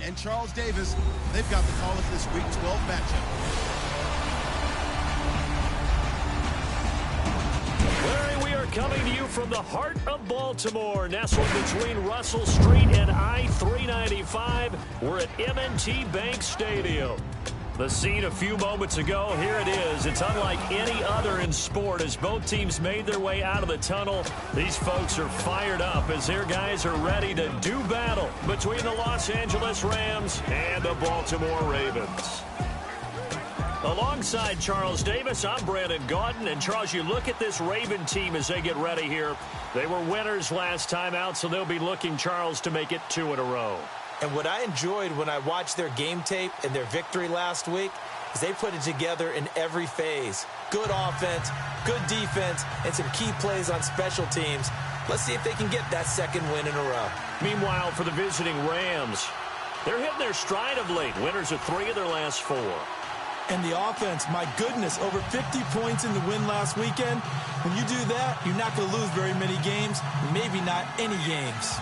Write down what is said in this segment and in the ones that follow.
and Charles Davis, they've got the call of this Week 12 matchup. Larry, we are coming to you from the heart of Baltimore, nestled between Russell Street and I-395. We're at M&T Bank Stadium. The scene a few moments ago, here it is. It's unlike any other in sport as both teams made their way out of the tunnel. These folks are fired up as their guys are ready to do battle between the Los Angeles Rams and the Baltimore Ravens. Alongside Charles Davis, I'm Brandon Gaudin. And, Charles, you look at this Raven team as they get ready here. They were winners last time out, so they'll be looking, Charles, to make it 2 in a row. And what I enjoyed when I watched their game tape and their victory last week is they put it together in every phase. Good offense, good defense, and some key plays on special teams. Let's see if they can get that second win in a row. Meanwhile, for the visiting Rams, they're hitting their stride of late. Winners of 3 of their last 4. And the offense, my goodness, over 50 points in the win last weekend. When you do that, you're not going to lose very many games, maybe not any games.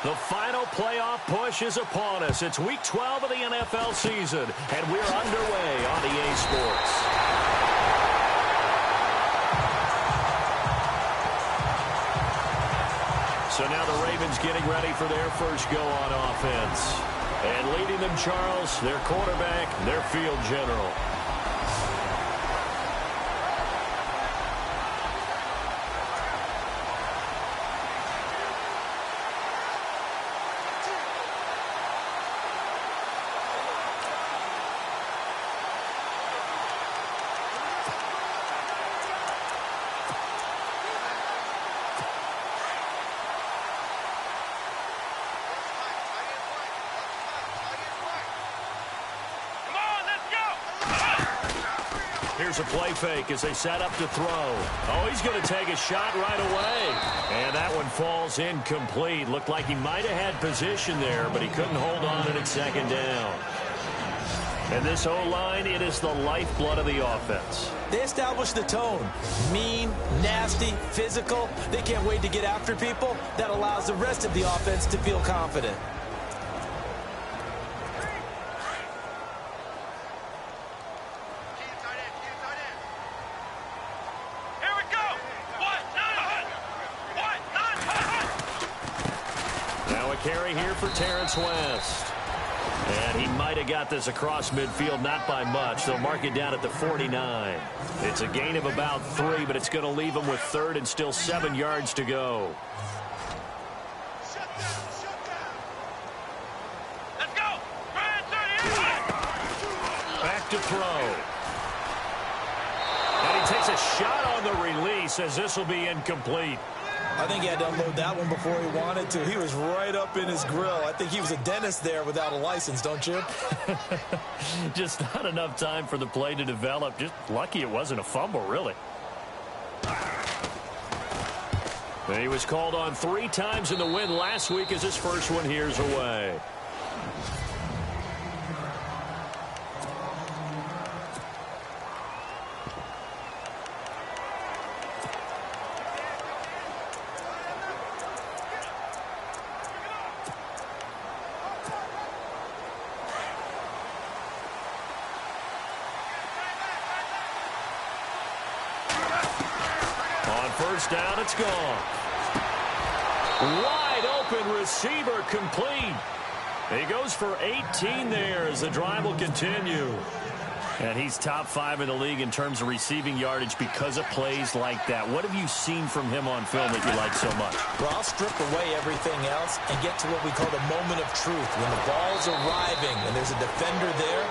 The final playoff push is upon us. It's Week 12 of the NFL season, and we're underway on EA Sports. So now the Ravens getting ready for their first go on offense. And leading them, Charles, their quarterback, their field general. Here's a play fake as they set up to throw. Oh, he's going to take a shot right away. And that one falls incomplete. Looked like he might have had position there, but he couldn't hold on to it second down. And this O-line, it is the lifeblood of the offense. They establish the tone. Mean, nasty, physical. They can't wait to get after people. That allows the rest of the offense to feel confident. Carry here for Terrence West. And he might have got this across midfield, not by much. They'll mark it down at the 49. It's a gain of about 3, but it's going to leave him with 3rd and still 7 yards to go. Let's go. Back to throw. And he takes a shot on the release as this will be incomplete. I think he had to unload that one before he wanted to. He was right up in his grill. I think he was a dentist there without a license, don't you? Just not enough time for the play to develop. Just lucky it wasn't a fumble, really. And he was called on 3 times in the win last week as his first one here's away. First down, it's gone. Wide open receiver complete. He goes for 18 there as the drive will continue. And he's top 5 in the league in terms of receiving yardage because of plays like that. What have you seen from him on film that you like so much? Well, I'll strip away everything else and get to what we call the moment of truth. When the ball's arriving and there's a defender there,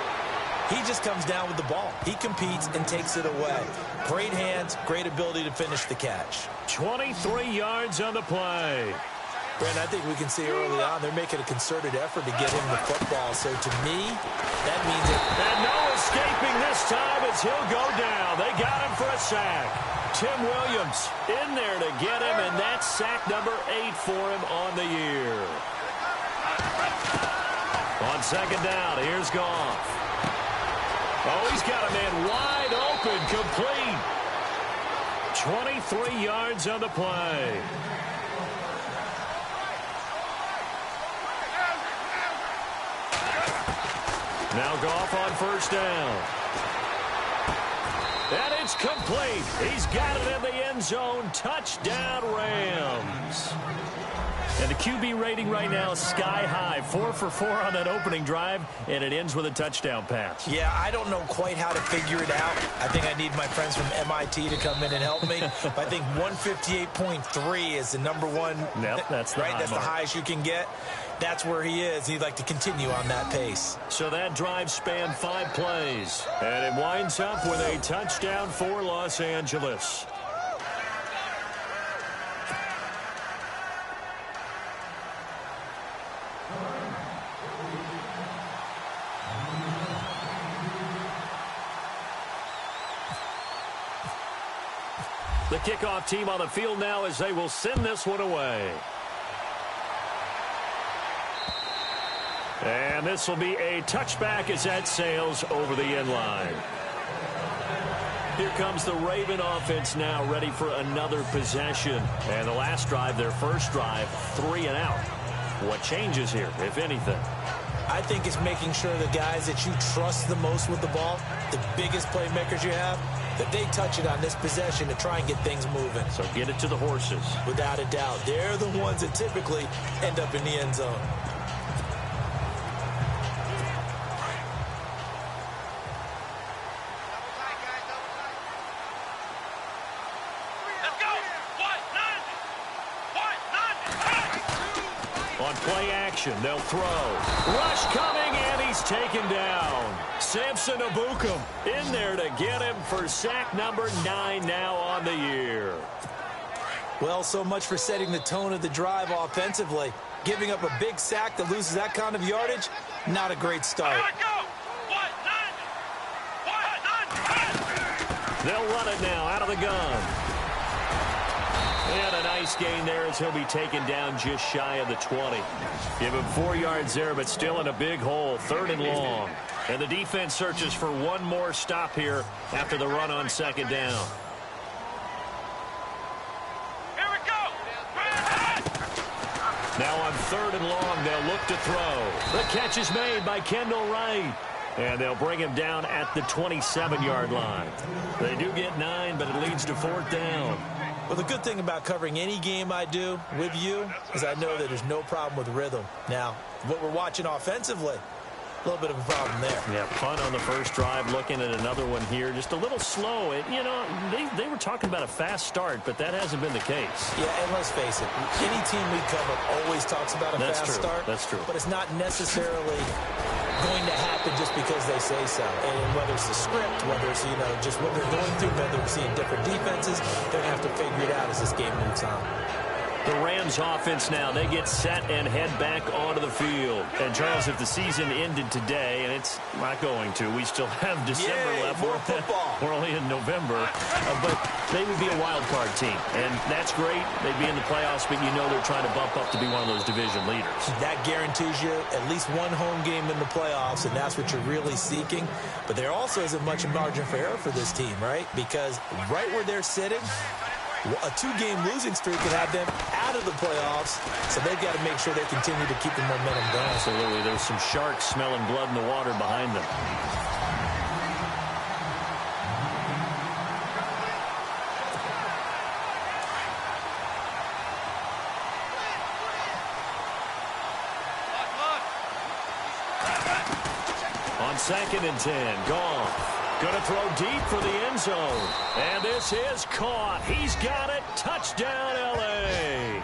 he just comes down with the ball. He competes and takes it away. Great hands, great ability to finish the catch. 23 yards on the play. Brandon, I think we can see early on they're making a concerted effort to get him the football. So to me, that means it. And no escaping this time as he'll go down. They got him for a sack. Tim Williams in there to get him, and that's sack number 8 for him on the year. On second down, here's Goff. Oh, he's got a man wide open, complete. 23 yards on the play. Now Goff on first down. And it's complete. He's got it in the end zone. Touchdown, Rams. And the QB rating right now is sky high. 4 for 4 on that opening drive, and it ends with a touchdown pass. Yeah, I don't know quite how to figure it out. I think I need my friends from MIT to come in and help me. But I think 158.3 is the number one. Yep, that's the right. That's mark. the highest you can get. That's where he is. He'd like to continue on that pace. So that drive spanned 5 plays, and it winds up with a touchdown for Los Angeles. The kickoff team on the field now as they will send this one away. And this will be a touchback as that sails over the end line. Here comes the Raven offense now ready for another possession. And the last drive, their first drive, 3 and out. What changes here, if anything? I think it's making sure the guys that you trust the most with the ball, the biggest playmakers you have, that they touch it on this possession to try and get things moving. So get it to the horses. Without a doubt. They're the ones that typically end up in the end zone. On play action, they'll throw. Rush coming, and he's taken down. Samson Abukum in there to get him for sack number 9 now on the year. Well, so much for setting the tone of the drive offensively. Giving up a big sack that loses that kind of yardage, not a great start. They'll run it now out of the gun. And a nice gain there as he'll be taken down just shy of the 20. Give him 4 yards there, but still in a big hole, 3rd and long. And the defense searches for one more stop here after the run on 2nd down. Here we go. Now on 3rd and long, they'll look to throw. The catch is made by Kendall Wright. And they'll bring him down at the 27-yard line. They do get 9, but it leads to 4th down. Well, the good thing about covering any game I do with you is I know that there's no problem with rhythm. Now, what we're watching offensively, a little bit of a problem there. Yeah, punt on the first drive, looking at another one here. Just a little slow. You know, they were talking about a fast start, but that hasn't been the case. Yeah, and let's face it, any team we cover always talks about a fast start. That's true. But it's not necessarily going to happen just because they say so. And whether it's the script, whether it's, you know, just what they're going through, whether we're seeing different defenses, they're going to have to figure it out as this game moves on. The Rams offense now, they get set and head back onto the field. And, Charles, if the season ended today, and it's not going to, we still have December left. More football. We're only in November. But they would be a wild card team. And that's great. They'd be in the playoffs, but you know they're trying to bump up to be one of those division leaders. That guarantees you at least one home game in the playoffs, and that's what you're really seeking. But there also isn't much margin for error for this team, right? Because right where they're sitting, a 2-game losing streak could have them out of the playoffs, so they've got to make sure they continue to keep the momentum going. Absolutely. There's some sharks smelling blood in the water behind them. On 2nd and 10, Goff. Going to throw deep for the end zone. And this is caught. He's got it. Touchdown, L.A.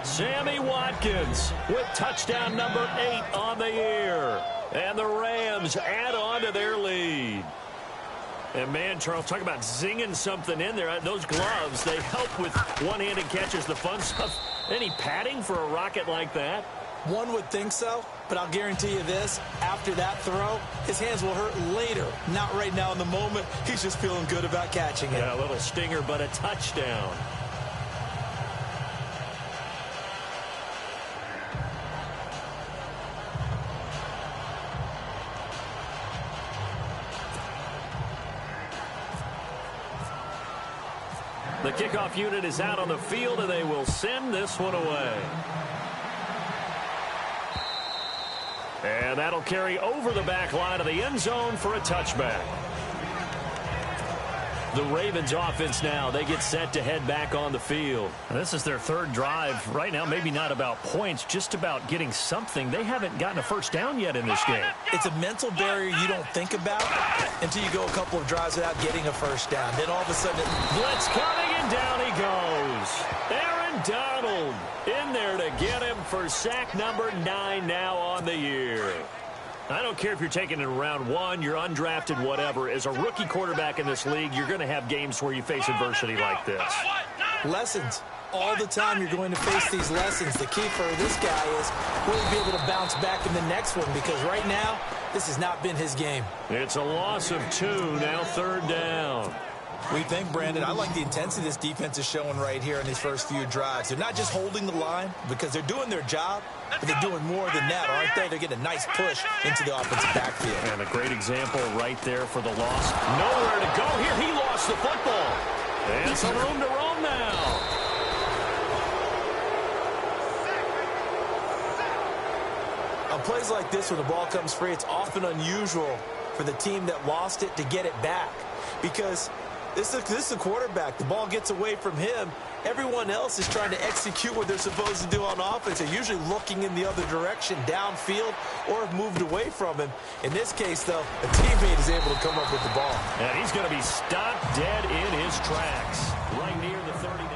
Sammy Watkins with touchdown number 8 on the year. And the Rams add on to their lead. And, man, Charles, talk about zinging something in there. Those gloves, they help with one-handed catches, the fun stuff. Any padding for a rocket like that? One would think so, but I'll guarantee you this. After that throw, his hands will hurt later. Not right now in the moment. He's just feeling good about catching it. Yeah, a little stinger, but a touchdown. The kickoff unit is out on the field, and they will send this one away. And that'll carry over the back line of the end zone for a touchback. The Ravens offense now, they get set to head back on the field. And this is their 3rd drive. Right now, maybe not about points, just about getting something. They haven't gotten a first down yet in this game. It's a mental barrier you don't think about until you go a couple of drives without getting a first down. Then all of a sudden, blitz coming, and down he goes. Aaron Donald in there to get him for sack number 9 now on the year. I don't care if you're taking it in round 1, you're undrafted, whatever. As a rookie quarterback in this league, you're going to have games where you face adversity like this. Lessons. All the time you're going to face these lessons. The key for this guy is will he be able to bounce back in the next one, because right now, this has not been his game. It's a loss of 2, now 3rd down. We think, Brandon, I like the intensity this defense is showing right here in these first few drives. They're not just holding the line because they're doing their job, but they're doing more than that, aren't they? They're getting a nice push into the offensive backfield. And a great example right there for the loss. Nowhere to go here. He lost the football. And some room to roam now. On plays like this, when the ball comes free, it's often unusual for the team that lost it to get it back. Because this is a quarterback. The ball gets away from him. Everyone else is trying to execute what they're supposed to do on offense. They're usually looking in the other direction, downfield, or have moved away from him. In this case, though, a teammate is able to come up with the ball. And he's going to be stopped dead in his tracks, right near the 39.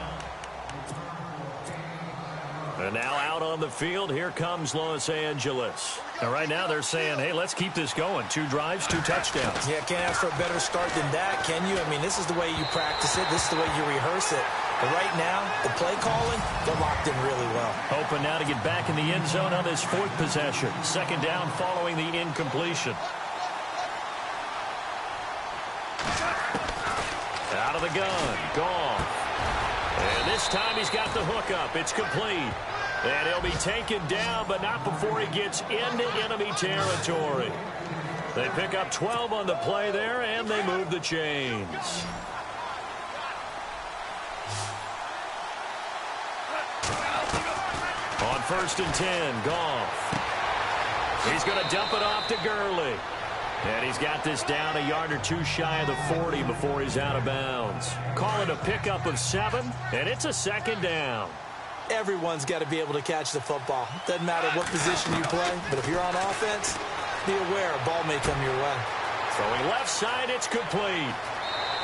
And now out on the field, here comes Los Angeles. And right now they're saying, hey, let's keep this going. 2 drives, 2 touchdowns. Yeah, can't ask for a better start than that, can you? I mean, this is the way you practice it. This is the way you rehearse it. But right now, the play calling, they're locked in really well. Hoping now to get back in the end zone on this 4th possession. 2nd down following the incompletion. Out of the gun. Gone. And this time he's got the hook up. It's complete. And he'll be taken down, but not before he gets into enemy territory. They pick up 12 on the play there, and they move the chains. On 1st and 10, Goff. He's going to dump it off to Gurley. And he's got this down a yard or 2 shy of the 40 before he's out of bounds. Call it a pickup of 7, and it's a 2nd down. Everyone's got to be able to catch the football. Doesn't matter what position you play, but if you're on offense, be aware a ball may come your way. Throwing left side, it's complete.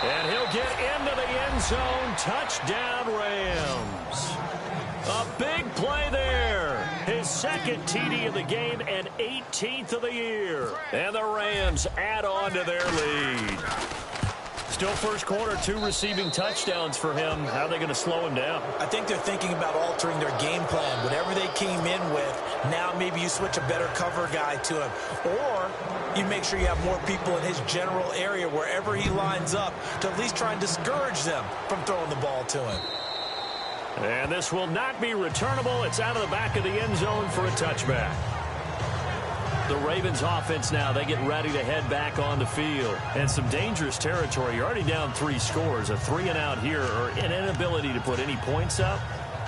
And he'll get into the end zone. Touchdown, Rams. A big play there. His 2nd TD of the game and 18th of the year. And the Rams add on to their lead. Still first quarter, 2 receiving touchdowns for him. How are they going to slow him down? I think they're thinking about altering their game plan. Whatever they came in with, now maybe you switch a better cover guy to him. Or you make sure you have more people in his general area wherever he lines up to at least try and discourage them from throwing the ball to him. And this will not be returnable. It's out of the back of the end zone for a touchback. The Ravens offense now, they get ready to head back on the field. And some dangerous territory. You're already down 3 scores. A 3-and-out here, or an inability to put any points up.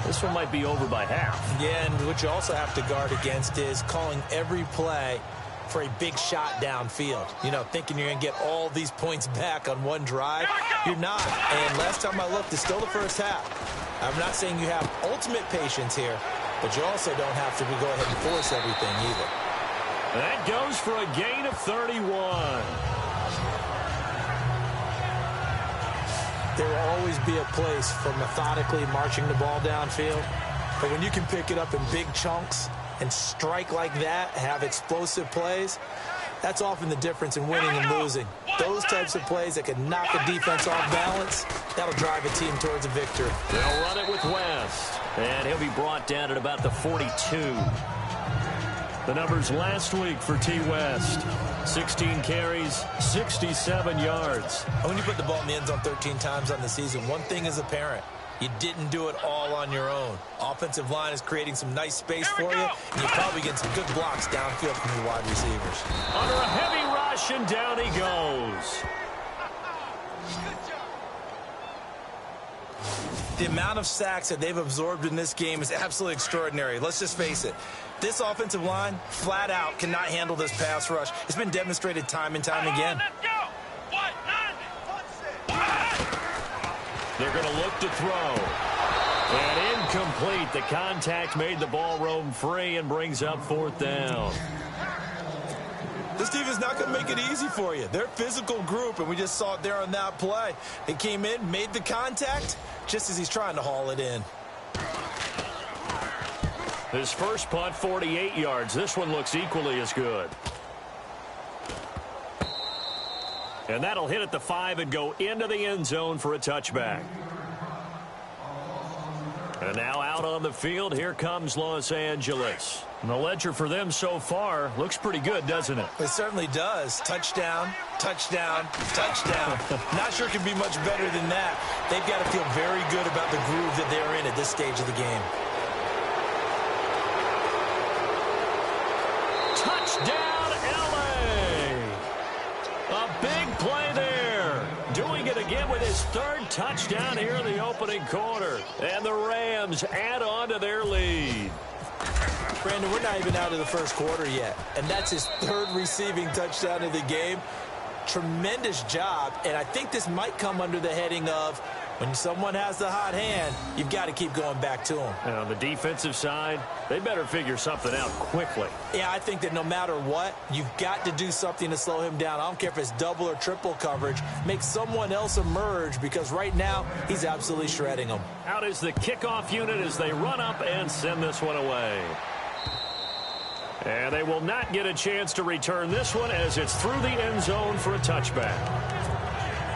This one might be over by half. Yeah, and what you also have to guard against is calling every play for a big shot downfield. You know, thinking you're going to get all these points back on one drive. You're not. And last time I looked, it's still the first half. I'm not saying you have ultimate patience here, but you also don't have to go ahead and force everything either. That goes for a gain of 31. There will always be a place for methodically marching the ball downfield, but when you can pick it up in big chunks and strike like that, have explosive plays, that's often the difference in winning and losing. Those types of plays that can knock a defense off balance, that'll drive a team towards a victory. They'll run it with West, and he'll be brought down at about the 42. The numbers last week for T. West: 16 carries, 67 yards. And when you put the ball in the end zone 13 times on the season, one thing is apparent. You didn't do it all on your own. Offensive line is creating some nice space for you, and you're probably getting some good blocks downfield from your wide receivers. Under a heavy rush, and down he goes. The amount of sacks that they've absorbed in this game is absolutely extraordinary. Let's just face it. This offensive line, flat out, cannot handle this pass rush. It's been demonstrated time and time again. They're going to look to throw. And incomplete. The contact made the ball roam free and brings up 4th down. This team is not going to make it easy for you. They're a physical group, and we just saw it there on that play. They came in, made the contact, just as he's trying to haul it in. His first punt, 48 yards. This one looks equally as good. And that'll hit at the 5 and go into the end zone for a touchback. And now out on the field, here comes Los Angeles. And the ledger for them so far looks pretty good, doesn't it? It certainly does. Touchdown, touchdown, touchdown. Not sure it can be much better than that. They've got to feel very good about the groove that they're in at this stage of the game. Touchdown, L.A. A big play there. Doing it again with his 3rd touchdown here in the opening quarter. And the Rams add on to their lead. Brandon, we're not even out of the first quarter yet, and that's his third receiving touchdown of the game. Tremendous job, and I think this might come under the heading of when someone has the hot hand, you've got to keep going back to them. And on the defensive side, they better figure something out quickly. Yeah, I think that no matter what, you've got to do something to slow him down. I don't care if it's double or triple coverage. Make someone else emerge because right now he's absolutely shredding them. Out is the kickoff unit as they run up and send this one away. And they will not get a chance to return this one as it's through the end zone for a touchback.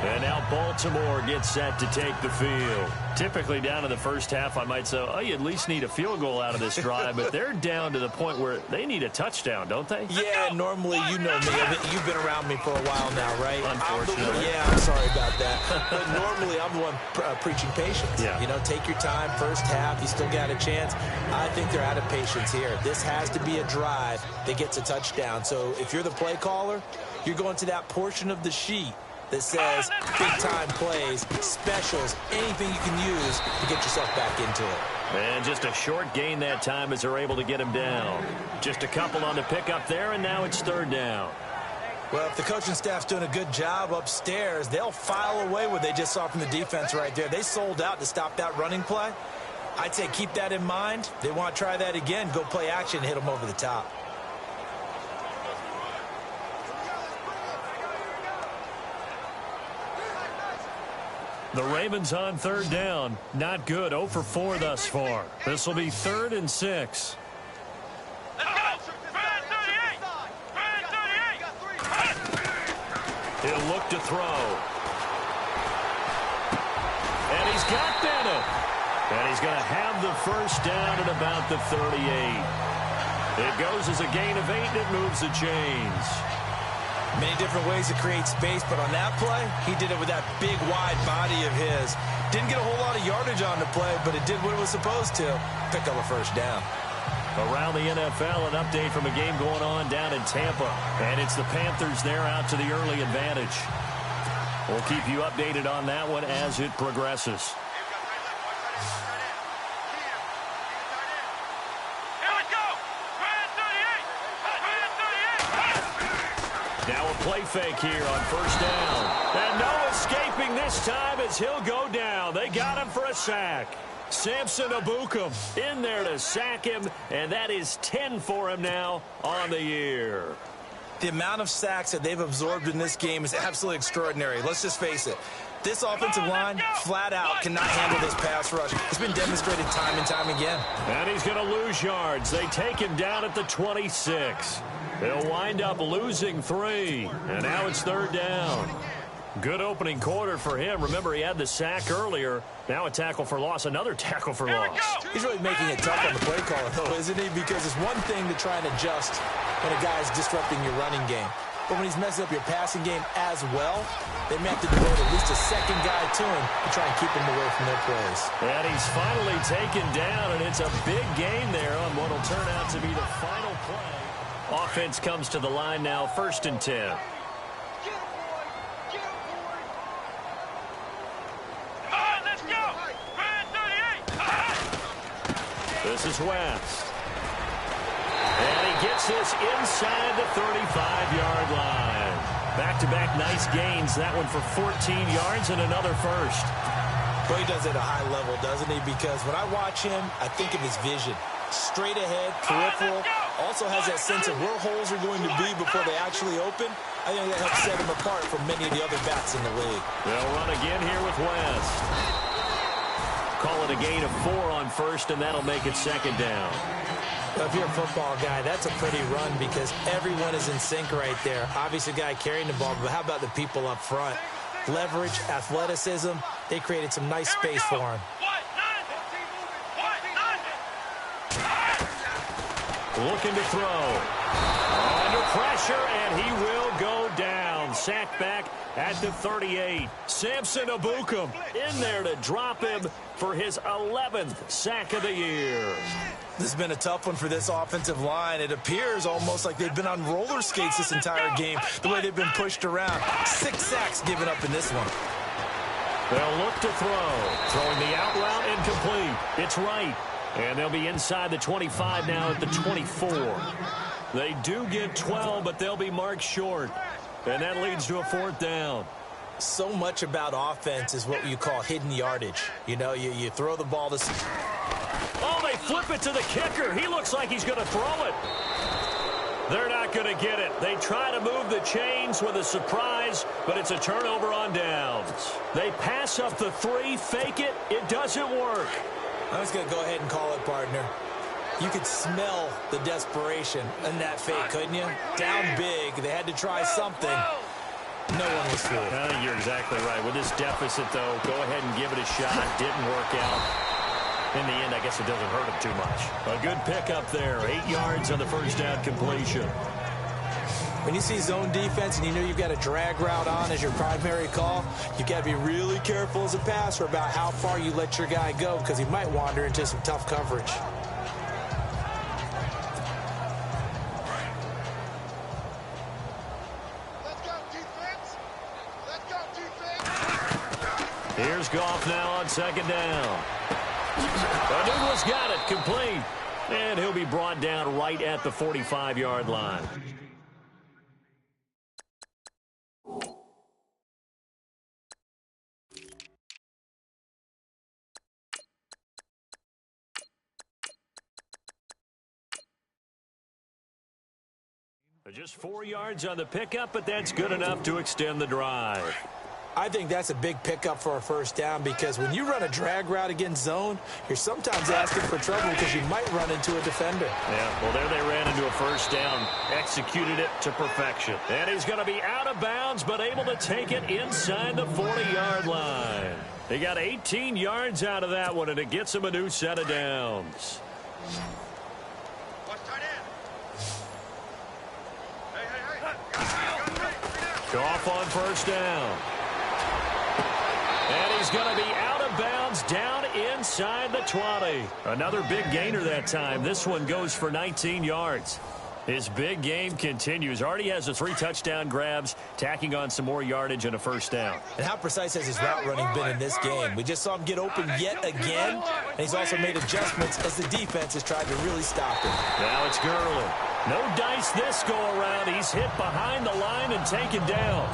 And now Baltimore gets set to take the field. Typically down in the first half, I might say, oh, you at least need a field goal out of this drive. But they're down to the point where they need a touchdown, don't they? Yeah, normally, you know me. You've been around me for a while now, right? Unfortunately. I'm sorry about that. But normally, I'm the one preaching patience. Yeah. You know, take your time. First half, you still got a chance. I think they're out of patience here. This has to be a drive that gets a touchdown. So if you're the play caller, you're going to that portion of the sheet that says big-time plays, specials, anything you can use to get yourself back into it. And just a short gain that time as they're able to get him down. Just a couple on the pickup there, and now it's third down. Well, if the coaching staff's doing a good job upstairs, they'll file away what they just saw from the defense right there. They sold out to stop that running play. I'd say keep that in mind. They want to try that again, go play action, hit them over the top. The Ravens on third down. Not good. 0 for 4 thus far. This will be 3rd and 6. He'll look to throw. And he's got Bennett. And he's going to have the first down at about the 38. It goes as a gain of 8, and it moves the chains. Many different ways to create space, but on that play, he did it with that big, wide body of his. Didn't get a whole lot of yardage on the play, but it did what it was supposed to. Pick up a first down. Around the NFL, an update from a game going on down in Tampa. And it's the Panthers there out to the early advantage. We'll keep you updated on that one as it progresses. Now a play fake here on first down. And no escaping this time as he'll go down. They got him for a sack. Samson Ebukam in there to sack him, and that is 10 for him now on the year. The amount of sacks that they've absorbed in this game is absolutely extraordinary. Let's just face it. This offensive line, flat out, cannot handle this pass rush. It's been demonstrated time and time again. And he's going to lose yards. They take him down at the 26. They'll wind up losing 3. And now it's third down. Good opening quarter for him. Remember, he had the sack earlier. Now a tackle for loss. Another tackle for loss. He's really making it tough on the play caller, though, isn't he? Because it's one thing to try and adjust when a guy's disrupting your running game. But when he's messing up your passing game as well, they may have to devote at least a second guy to him to try and keep him away from their plays. And he's finally taken down, and it's a big gain there on what will turn out to be the final play. Offense comes to the line now, 1st and 10. This is West. And he gets this inside the 35-yard line. Back-to-back nice gains. That one for 14 yards and another first. Well, he does it at a high level, doesn't he? Because when I watch him, I think of his vision. Straight ahead, peripheral. Also has that sense of where holes are going to be before they actually open. I think that helps set him apart from many of the other backs in the league. They'll run again here with West. Call it a gain of 4 on first, and that'll make it second down. Well, if you're a football guy, that's a pretty run because everyone is in sync right there. Obviously, the guy carrying the ball, but how about the people up front? Leverage, athleticism, they created some nice space for him. Looking to throw. Under pressure, and he will go down. Sacked back at the 38. Samson Ebukam in there to drop him for his 11th sack of the year. This has been a tough one for this offensive line. It appears almost like they've been on roller skates this entire game, the way they've been pushed around. 6 sacks given up in this one. They'll look to throw. Throwing the out route incomplete. It's right. And they'll be inside the 25 now at the 24. They do get 12, but they'll be marked short. And that leads to a 4th down. So much about offense is what you call hidden yardage. You know, you throw the ball to... Oh, they flip it to the kicker. He looks like he's going to throw it. They're not going to get it. They try to move the chains with a surprise, but it's a turnover on downs. They pass up the 3, fake it. It doesn't work. I was going to go ahead and call it, partner. You could smell the desperation in that fake, couldn't you? Down big. They had to try something. No one was fooled. You're exactly right. With this deficit, though, go ahead and give it a shot. Didn't work out. In the end, I guess it doesn't hurt him too much. A good pickup there. 8 yards on the first down completion. When you see zone defense and you know you've got a drag route on as your primary call, you've got to be really careful as a passer about how far you let your guy go because he might wander into some tough coverage. Here's Goff now on 2nd down. Anuno's got it, complete. And he'll be brought down right at the 45-yard line. Just 4 yards on the pickup, but that's good enough to extend the drive. I think that's a big pickup for a 1st down because when you run a drag route against zone, you're sometimes asking for trouble because you might run into a defender. Yeah, well, there they ran into a 1st down, executed it to perfection. And he's going to be out of bounds, but able to take it inside the 40-yard line. He got 18 yards out of that one, and it gets him a new set of downs. Goff on 1st down. And he's going to be out of bounds down inside the 20. Another big gainer that time. This one goes for 19 yards. His big game continues. Already has the 3 touchdown grabs, tacking on some more yardage and a 1st down. And how precise has his route running been in this game? We just saw him get open yet again, and he's also made adjustments as the defense has tried to really stop him. Now it's Gurley. No dice this go-around. He's hit behind the line and taken down.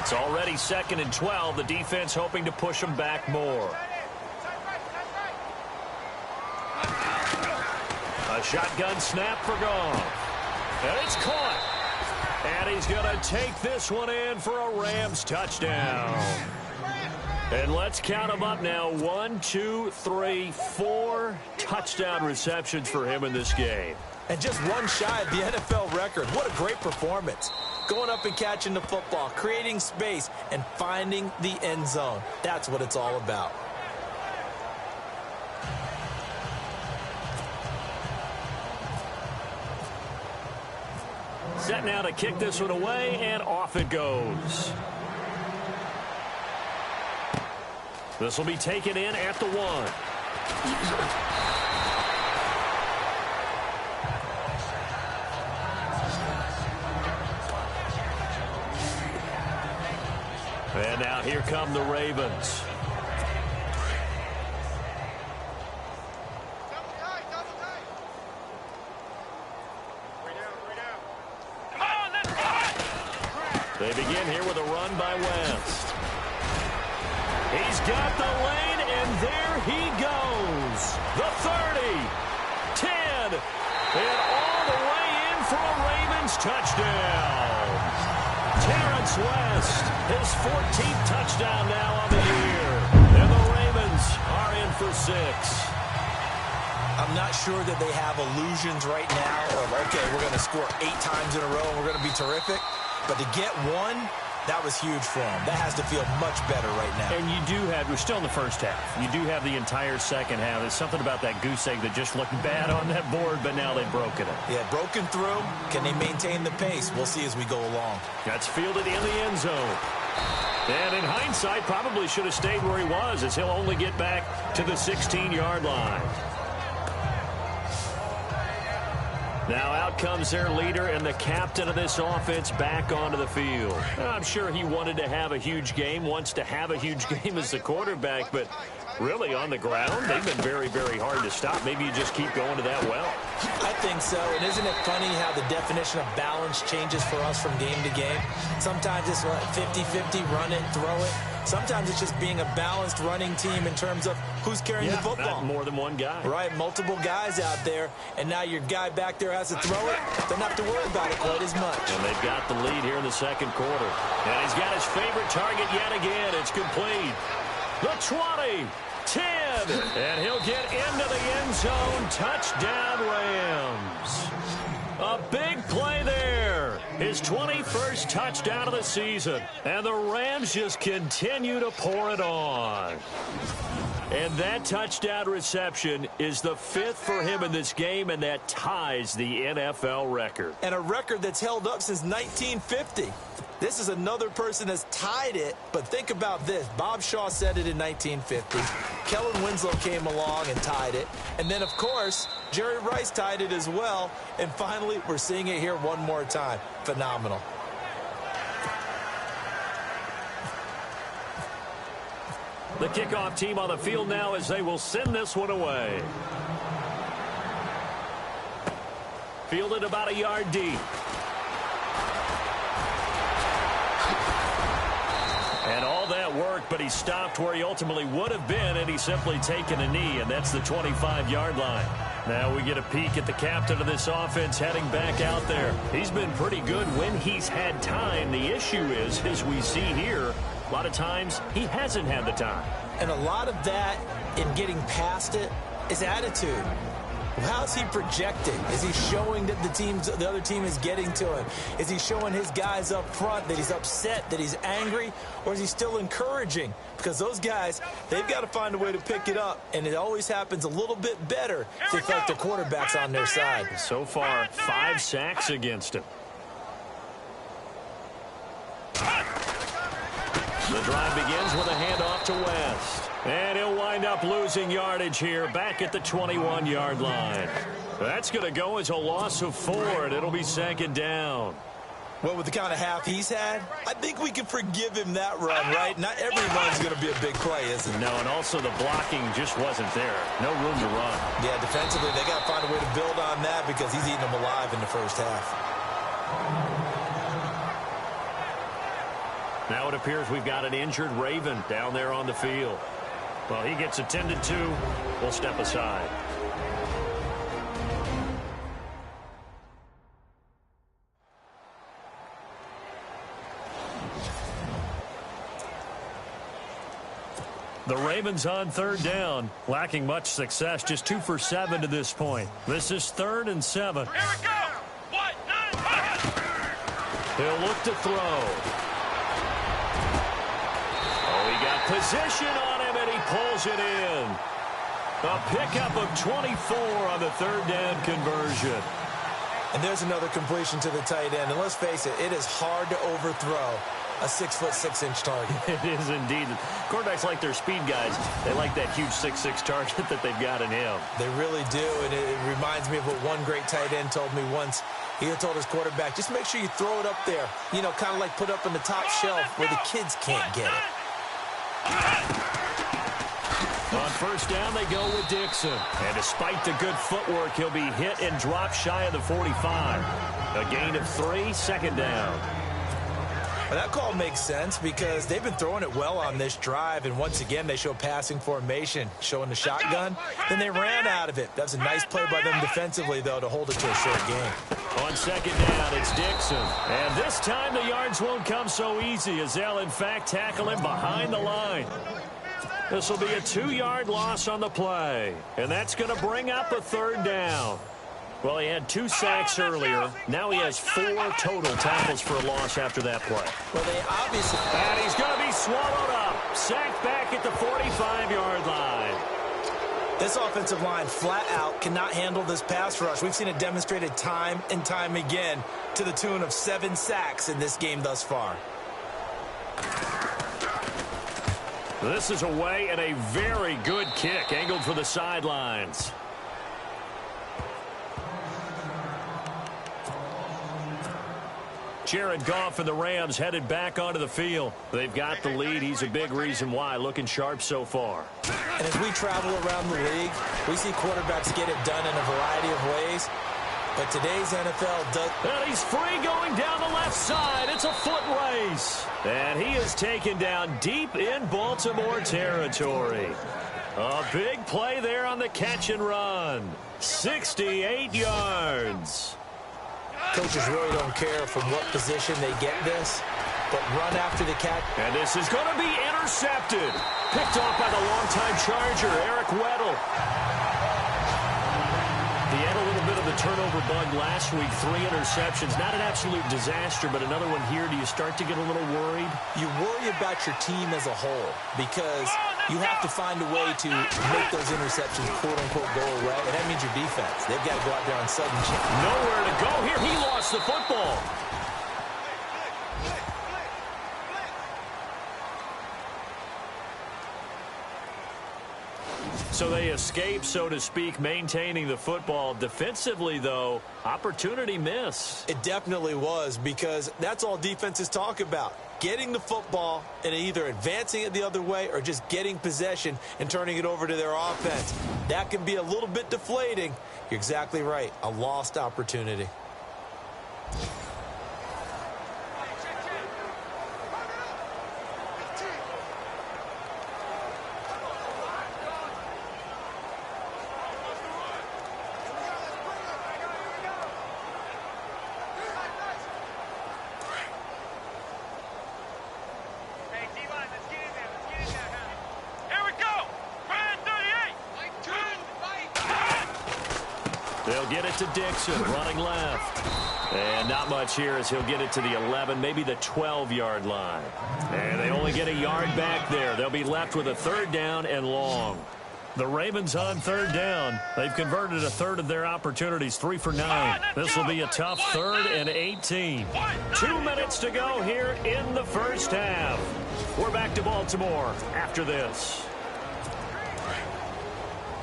It's already 2nd and 12. The defense hoping to push him back more. A shotgun snap for Goff. And it's caught. And he's going to take this one in for a Rams touchdown. And let's count them up now. 1, 2, 3, 4 touchdown receptions for him in this game. And just one shy of the NFL record. What a great performance. Going up and catching the football, creating space, and finding the end zone. That's what it's all about. Set now to kick this one away, and off it goes. This will be taken in at the 1. And now here come the Ravens. They begin here with a run by West. He's got the lane, and there he goes. The 30, 10, and all the way in for a Ravens touchdown. Terrence West, his 14th touchdown now on the year. And the Ravens are in for 6. I'm not sure that they have illusions right now of, okay, we're going to score 8 times in a row and we're going to be terrific. But to get one, that was huge for them. That has to feel much better right now. And you do have, we're still in the first half. You do have the entire second half. There's something about that goose egg that just looked bad on that board, but now they've broken it. Yeah, broken through. Can they maintain the pace? We'll see as we go along. That's fielded in the end zone. And in hindsight, probably should have stayed where he was, as he'll only get back to the 16-yard line. Now out comes their leader and the captain of this offense back onto the field. I'm sure he wanted to have a huge game, wants to have a huge game as the quarterback, but Really, on the ground, they've been very, very hard to stop. Maybe you just keep going to that well. I think so. And isn't it funny how the definition of balance changes for us from game to game? Sometimes it's 50-50, run it, throw it. Sometimes it's just being a balanced running team in terms of who's carrying the football. Not more than one guy. Right, multiple guys out there, and now your guy back there has to throw it. Don't have to worry about it quite as much. And they've got the lead here in the second quarter. And he's got his favorite target yet again. It's complete. The 20, 10, and he'll get into the end zone. Touchdown, Rams. A big play there. His 21st touchdown of the season. And the Rams just continue to pour it on. And that touchdown reception is the 5th for him in this game, and that ties the NFL record. And a record that's held up since 1950. This is another person that's tied it, but think about this. Bob Shaw said it in 1950. Kellen Winslow came along and tied it. And then, of course, Jerry Rice tied it as well. And finally, we're seeing it here one more time. Phenomenal. The kickoff team on the field now as they will send this one away. Fielded about a yard deep. And all that work, but he stopped where he ultimately would have been, and he's simply taken a knee, and that's the 25-yard line. Now we get a peek at the captain of this offense heading back out there. He's been pretty good when he's had time. The issue is, as we see here, a lot of times he hasn't had the time. And a lot of that in getting past it is attitude. How's he projecting? Is he showing that the other team is getting to him? Is he showing his guys up front that he's upset, that he's angry? Or is he still encouraging? Because those guys, they've got to find a way to pick it up. And it always happens a little bit better if they feel like the quarterback's on their side. So far, 5 sacks against him. The drive begins with a handoff to West. And he'll wind up losing yardage here back at the 21-yard line. That's going to go as a loss of 4, and it'll be second down. Well, with the kind of half he's had, I think we can forgive him that run, right? Not every run's going to be a big play, is it? No, and also the blocking just wasn't there. No room to run. Yeah, defensively, they got to find a way to build on that because he's eating them alive in the first half. Now it appears we've got an injured Raven down there on the field. Well, he gets attended to. We'll step aside. The Ravens on third down, lacking much success, just 2 for 7 to this point. This is 3rd and 7. Here we go. 1, 9, 5. He'll look to throw. Oh, he got position on him, and he pulls it in. A pickup of 24 on the third down conversion. And there's another completion to the tight end. And let's face it, it is hard to overthrow a 6'6" target. It is indeed. Quarterbacks like their speed guys. They like that huge 6'6" target that they've got in him. They really do, and it reminds me of what one great tight end told me once. He had told his quarterback, just make sure you throw it up there. You know, kind of like put up in the top shelf where the kids can't get it. On first down, they go with Dixon. And despite the good footwork, he'll be hit and dropped shy of the 45. A gain of 3, second down. Well, that call makes sense because they've been throwing it well on this drive, and once again they show passing formation, showing the shotgun. Then they ran out of it. That's a nice play by them defensively, though, to hold it to a short game. On second down, it's Dixon. And this time the yards won't come so easy as they'll, in fact, tackle him behind the line. This will be a 2-yard loss on the play, and that's going to bring up a third down. Well, he had 2 sacks earlier. Now he has 4 total tackles for a loss after that play. Well, they obviously... And he's going to be swallowed up. Sacked back at the 45-yard line. This offensive line flat out cannot handle this pass rush. We've seen it demonstrated time and time again to the tune of 7 sacks in this game thus far. This is away and a very good kick angled for the sidelines. Jared Goff and the Rams headed back onto the field. They've got the lead. He's a big reason why. Looking sharp so far. And as we travel around the league, we see quarterbacks get it done in a variety of ways. But today's NFL does. And he's free going down the left side. It's a foot race. And he is taken down deep in Baltimore territory. A big play there on the catch and run. 68 yards. Coaches really don't care from what position they get this, but run after the catch. And this is going to be intercepted. Picked off by the longtime Charger, Eric Weddle. He had a little bit of the turnover bug last week, 3 interceptions. Not an absolute disaster, but another one here. Do you start to get a little worried? You worry about your team as a whole because you have to find a way to make those interceptions, quote-unquote, go away, and that means your defense. They've got to go out there on sudden change. Nowhere to go here. He lost the football. So they escape, so to speak, maintaining the football. Defensively, though, opportunity miss. It definitely was, because that's all defenses talk about. Getting the football and either advancing it the other way or just getting possession and turning it over to their offense. That can be a little bit deflating. You're exactly right. A lost opportunity. They'll get it to Dixon, running left. And not much here as he'll get it to the 11, maybe the 12-yard line. And they only get a yard back there. They'll be left with a 3rd down and long. The Ravens on 3rd down. They've converted a third of their opportunities, 3 for 9. This will be a tough 3rd and 18. 2 minutes to go here in the first half. We're back to Baltimore after this.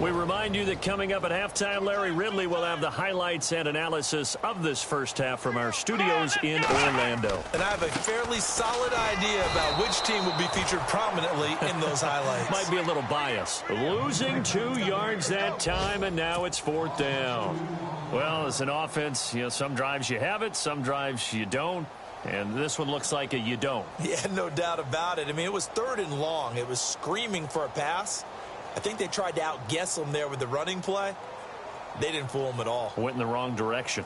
We remind you that coming up at halftime, Larry Ridley will have the highlights and analysis of this first half from our studios in Orlando. And I have a fairly solid idea about which team will be featured prominently in those highlights. Might be a little bias. Losing 2 yards that time, and now it's 4th down. Well, as an offense, some drives you have it, some drives you don't. And this one looks like a you don't. Yeah, no doubt about it. I mean, it was 3rd and long. It was screaming for a pass. I think they tried to outguess them there with the running play. They didn't fool them at all. Went in the wrong direction.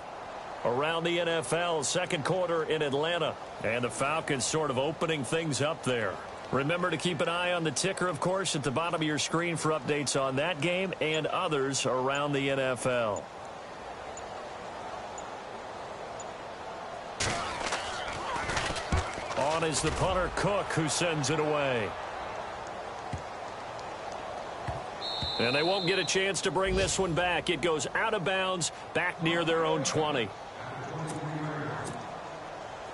Around the NFL, second quarter in Atlanta. And the Falcons sort of opening things up there. Remember to keep an eye on the ticker, of course, at the bottom of your screen for updates on that game and others around the NFL. On is the punter, Cook, who sends it away. And they won't get a chance to bring this one back. It goes out of bounds, back near their own 20.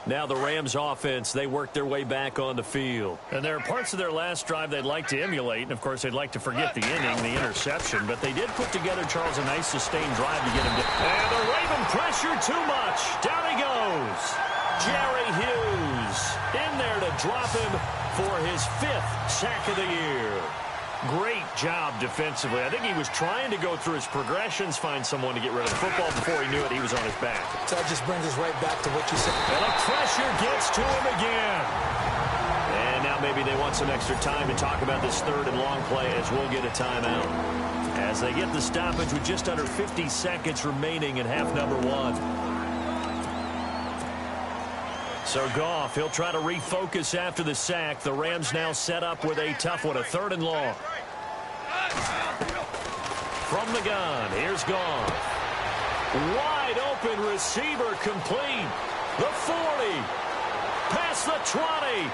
Now the Rams offense, they work their way back on the field. And there are parts of their last drive they'd like to emulate. And, of course, they'd like to forget the inning, the interception. But they did put together, Charles, a nice sustained drive to get him to. And the Raven pressure too much. Down he goes. Jerry Hughes in there to drop him for his 5th sack of the year. Great job defensively. I think he was trying to go through his progressions, find someone to get rid of the football. Before he knew it, he was on his back. So that just brings us right back to what you said. And the pressure gets to him again. And now maybe they want some extra time to talk about this 3rd and long play as we'll get a timeout. As they get the stoppage with just under 50 seconds remaining in half number 1. So Goff, he'll try to refocus after the sack. The Rams now set up with a tough one, a 3rd and long. From the gun, here's Goff. Wide open receiver complete. The 40. Past the 20.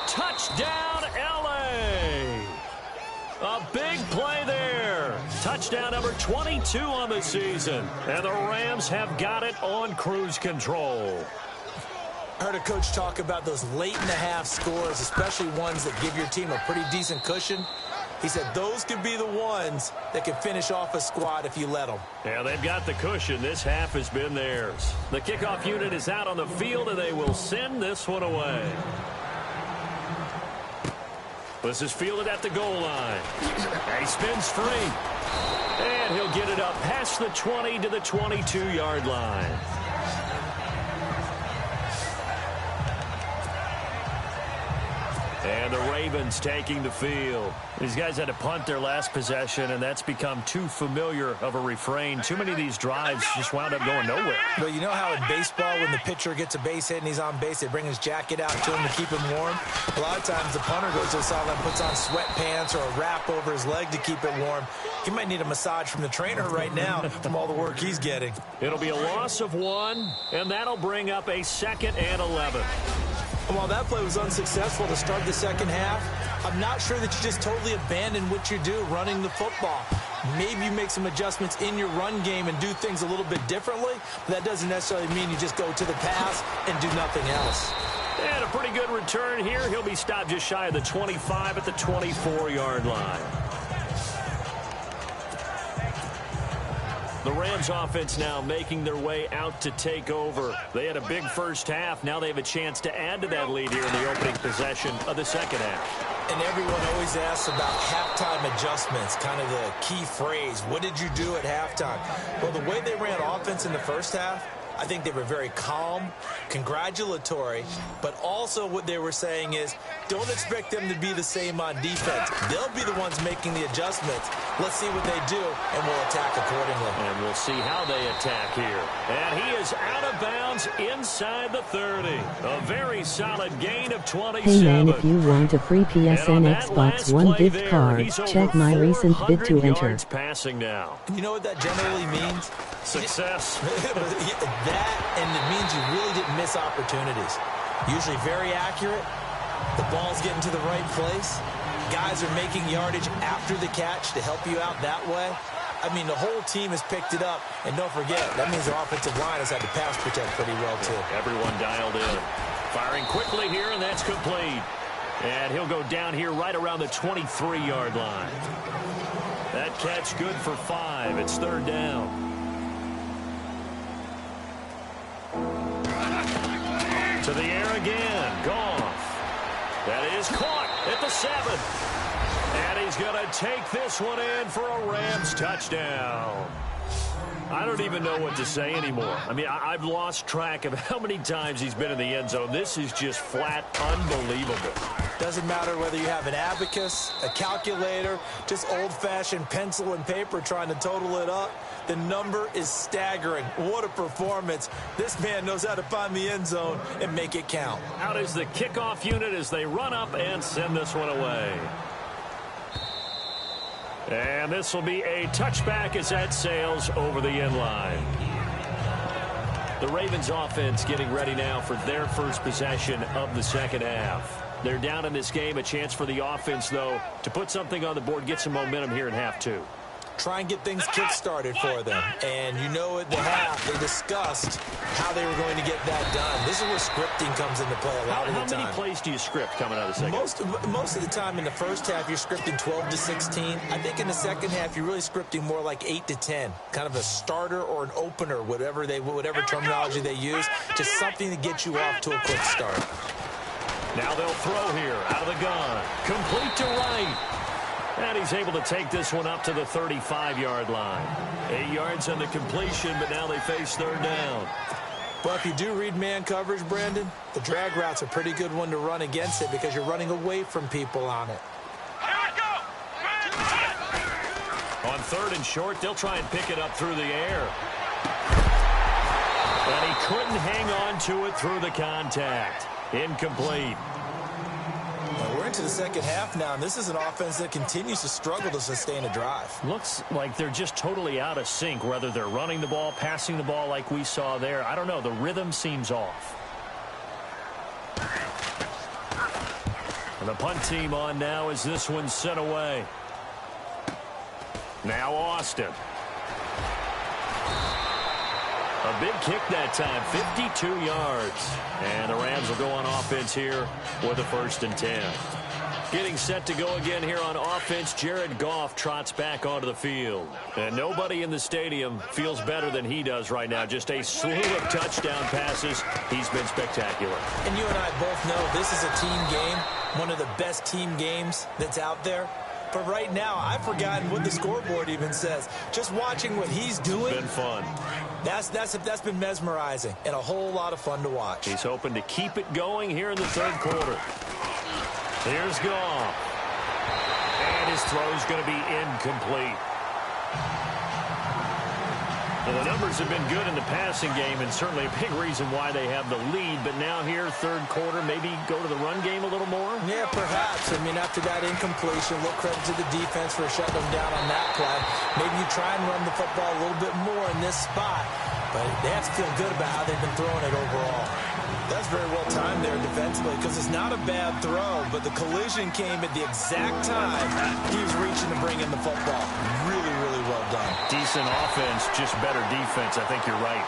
Touchdown, L.A. A big play there. Touchdown number 22 on the season. And the Rams have got it on cruise control. I heard a coach talk about those late-in-the-half scores, especially ones that give your team a pretty decent cushion. He said those could be the ones that can finish off a squad if you let them. Yeah, they've got the cushion. This half has been theirs. The kickoff unit is out on the field, and they will send this one away. This is fielded at the goal line. And he spins free. And he'll get it up past the 20 to the 22-yard line. And the Ravens taking the field. These guys had to punt their last possession, and that's become too familiar of a refrain. Too many of these drives just wound up going nowhere. But you know how in baseball, when the pitcher gets a base hit and he's on base, they bring his jacket out to him to keep him warm? A lot of times the punter goes to the sideline, puts on sweatpants or a wrap over his leg to keep it warm. He might need a massage from the trainer right now from all the work he's getting. It'll be a loss of 1, and that'll bring up a 2nd and 11. And while that play was unsuccessful to start the second half, I'm not sure that you just totally abandon what you do running the football. Maybe you make some adjustments in your run game and do things a little bit differently, but that doesn't necessarily mean you just go to the pass and do nothing else. And a pretty good return here. He'll be stopped just shy of the 25 at the 24-yard line. The Rams offense now making their way out to take over. They had a big first half. Now they have a chance to add to that lead here in the opening possession of the second half. And everyone always asks about halftime adjustments, kind of the key phrase. What did you do at halftime? Well, the way they ran offense in the first half, I think they were very calm, congratulatory, but also what they were saying is don't expect them to be the same on defense. They'll be the ones making the adjustments. Let's see what they do, and we'll attack accordingly. And we'll see how they attack here. And he is out of bounds inside the 30. A very solid gain of 27. Hey man, if you want a free PSN Xbox One gift card, check my recent bid to enter. Passing now. You know what that generally means? Success. That, and it means you really didn't miss opportunities. Usually very accurate. The ball's getting to the right place. Guys are making yardage after the catch to help you out that way. I mean, the whole team has picked it up. And don't forget, that means the offensive line has had to pass protect pretty well, too. Everyone dialed in. Firing quickly here, and that's complete. And he'll go down here right around the 23-yard line. That catch good for 5. It's 3rd down. To the air again. Goff. That is caught at the 7. And he's going to take this one in for a Rams touchdown. I don't even know what to say anymore. I mean, I've lost track of how many times he's been in the end zone. This is just flat unbelievable. Doesn't matter whether you have an abacus, a calculator, just old-fashioned pencil and paper trying to total it up. The number is staggering. What a performance. This man knows how to find the end zone and make it count. Out is the kickoff unit as they run up and send this one away. And this will be a touchback as that sails over the end line. The Ravens offense getting ready now for their first possession of the second half. They're down in this game. A chance for the offense, though, to put something on the board, get some momentum here in half 2. Try and get things kick-started for them. And you know at the half, they discussed how they were going to get that done. This is where scripting comes into play a lot of the time. How many plays do you script coming out of the second half? Most of the time in the first half, you're scripting 12 to 16. I think in the second half, you're really scripting more like 8 to 10. Kind of a starter or an opener, whatever terminology they use. Just something to get you off to a quick start. Now they'll throw here out of the gun. Complete to right. And he's able to take this one up to the 35-yard line. 8 yards on the completion, but now they face 3rd down. But if you do read man coverage, Brandon, the drag route's a pretty good one to run against it because you're running away from people on it. On 3rd and short, they'll try and pick it up through the air. And he couldn't hang on to it through the contact. Incomplete. We're into the second half now, and this is an offense that continues to struggle to sustain a drive. Looks like they're just totally out of sync, whether they're running the ball, passing the ball like we saw there. I don't know. The rhythm seems off. And the punt team on now as this one's sent away. Now Austin. A big kick that time, 52 yards. And the Rams will go on offense here with a 1st and 10. Getting set to go again here on offense, Jared Goff trots back onto the field. And nobody in the stadium feels better than he does right now. Just a slew of touchdown passes. He's been spectacular. And you and I both know this is a team game, one of the best team games that's out there. But right now, I've forgotten what the scoreboard even says. Just watching what he's doing. It's been fun. That's been mesmerizing and a whole lot of fun to watch. He's hoping to keep it going here in the third quarter. Here's Goff. And his throw's going to be incomplete. Well, the numbers have been good in the passing game, and certainly a big reason why they have the lead. But now here, third quarter, maybe go to the run game a little more? Yeah, perhaps. I mean, after that incompletion, a little credit to the defense for shutting them down on that play. Maybe you try and run the football a little bit more in this spot. But they have to feel good about how they've been throwing it overall. That's very well timed there defensively because it's not a bad throw, but the collision came at the exact time he was reaching to bring in the football. Really, really well done. Decent offense, just better defense. I think you're right.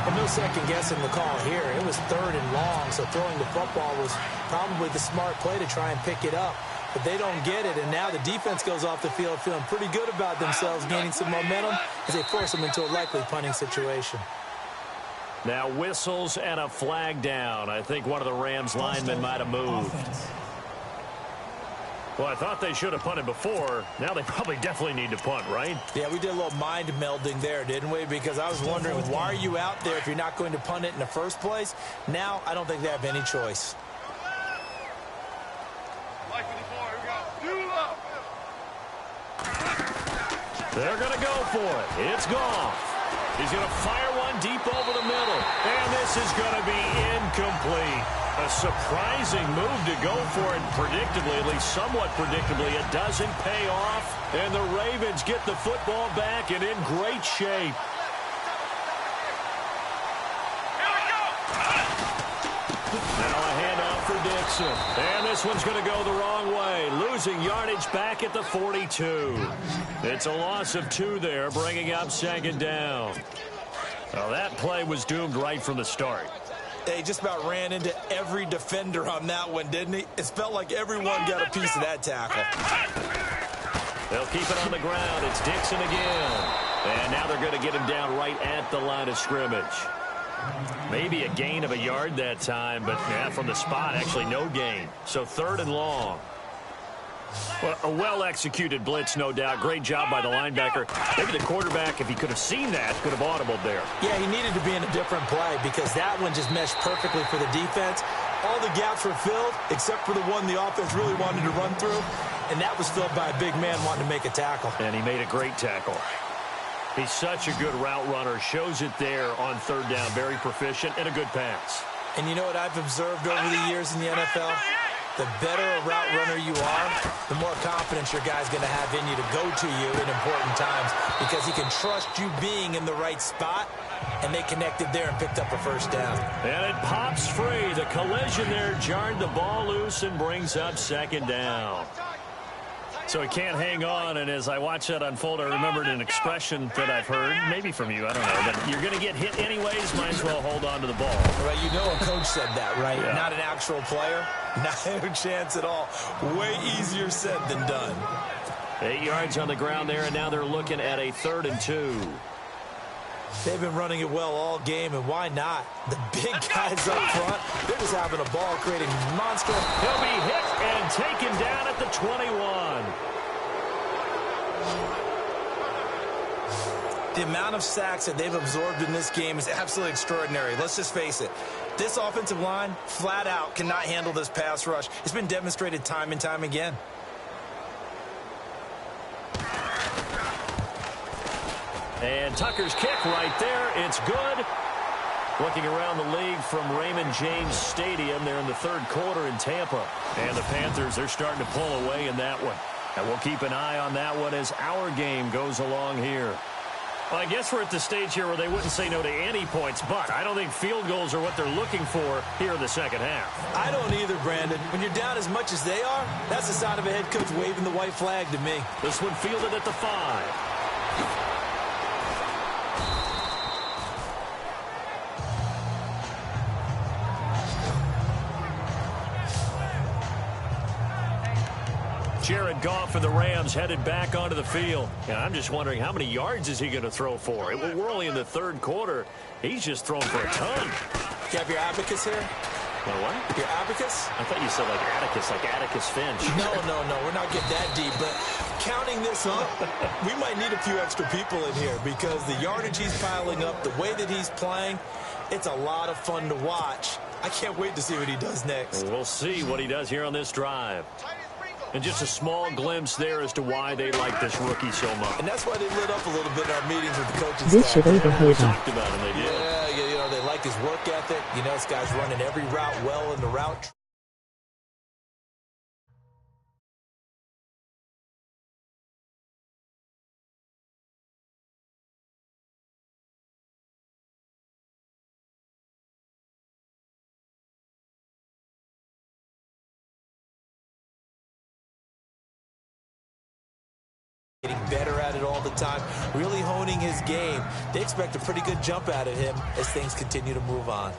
And no second guessing the call here. It was third and long, so throwing the football was probably the smart play to try and pick it up. But they don't get it, and now the defense goes off the field feeling pretty good about themselves, gaining some momentum as they force them into a likely punting situation. Now whistles and a flag down. I think one of the Rams linemen might have moved. Well, I thought they should have punted before. Now they probably definitely need to punt, right? Yeah, we did a little mind melding there, didn't we? Because I was wondering, why are you out there if you're not going to punt it in the first place? Now I don't think they have any choice. They're going to go for it. It's Goff. He's going to fire one deep over the middle. And this is going to be incomplete. A surprising move to go for it predictably, at least somewhat predictably. It doesn't pay off. And the Ravens get the football back and in great shape. Now a handoff for Dixon. And this one's going to go the wrong way. Losing yardage back at the 42. It's a loss of 2 there, bringing up second down. Well, that play was doomed right from the start. They just about ran into every defender on that one, didn't he? It felt like everyone got a piece of that tackle. They'll keep it on the ground. It's Dixon again. And now they're going to get him down right at the line of scrimmage. Maybe a gain of a yard that time, but yeah, from the spot, actually no gain. So third and long. Well, a well-executed blitz, no doubt. Great job by the linebacker. Maybe the quarterback, if he could have seen that, could have audibled there. Yeah, he needed to be in a different play because that one just meshed perfectly for the defense. All the gaps were filled except for the one the offense really wanted to run through, and that was filled by a big man wanting to make a tackle. And he made a great tackle. He's such a good route runner. Shows it there on third down. Very proficient and a good pass. And you know what I've observed over the years in the NFL? The better a route runner you are, the more confidence your guy's going to have in you to go to you in important times because he can trust you being in the right spot, and they connected there and picked up a first down. And it pops free. The collision there jarred the ball loose and brings up second down. So he can't hang on, and as I watch that unfold, I remembered an expression that I've heard, maybe from you, I don't know, but you're going to get hit anyways, might as well hold on to the ball. Right, you know a coach said that, right? Yeah. Not an actual player. No chance at all. Way easier said than done. 8 yards on the ground there, and now they're looking at a 3rd and 2. They've been running it well all game, and why not? The big guys up front, they're just having a ball, creating monster. He'll be hit and taken down at the 21. The amount of sacks that they've absorbed in this game is absolutely extraordinary. Let's just face it. This offensive line, flat out, cannot handle this pass rush. It's been demonstrated time and time again. And Tucker's kick right there. It's good. Looking around the league from Raymond James Stadium. They're in the 3rd quarter in Tampa. And the Panthers, they're starting to pull away in that one. And we'll keep an eye on that one as our game goes along here. Well, I guess we're at the stage here where they wouldn't say no to any points, but I don't think field goals are what they're looking for here in the second half. I don't either, Brandon. When you're down as much as they are, that's the sign of a head coach waving the white flag to me. This one fielded at the 5. Jared Goff and the Rams headed back onto the field. And I'm just wondering, how many yards is he going to throw for? We're only in the third quarter. He's just thrown for a ton. You have your abacus here? My what? Your abacus? I thought you said like Atticus Finch. No, we're not getting that deep. But counting this up, we might need a few extra people in here because the yardage he's piling up, the way that he's playing, it's a lot of fun to watch. I can't wait to see what he does next. We'll see what he does here on this drive. And just a small glimpse there as to why they like this rookie so much. And that's why they lit up a little bit in our meetings with the coaching This staff. should overhaul We them. talked about him, they did. Yeah, you know, they like his work ethic. You know, this guy's running every route well in the route. Getting better at it all the time, really honing his game. They expect a pretty good jump out of him as things continue to move on.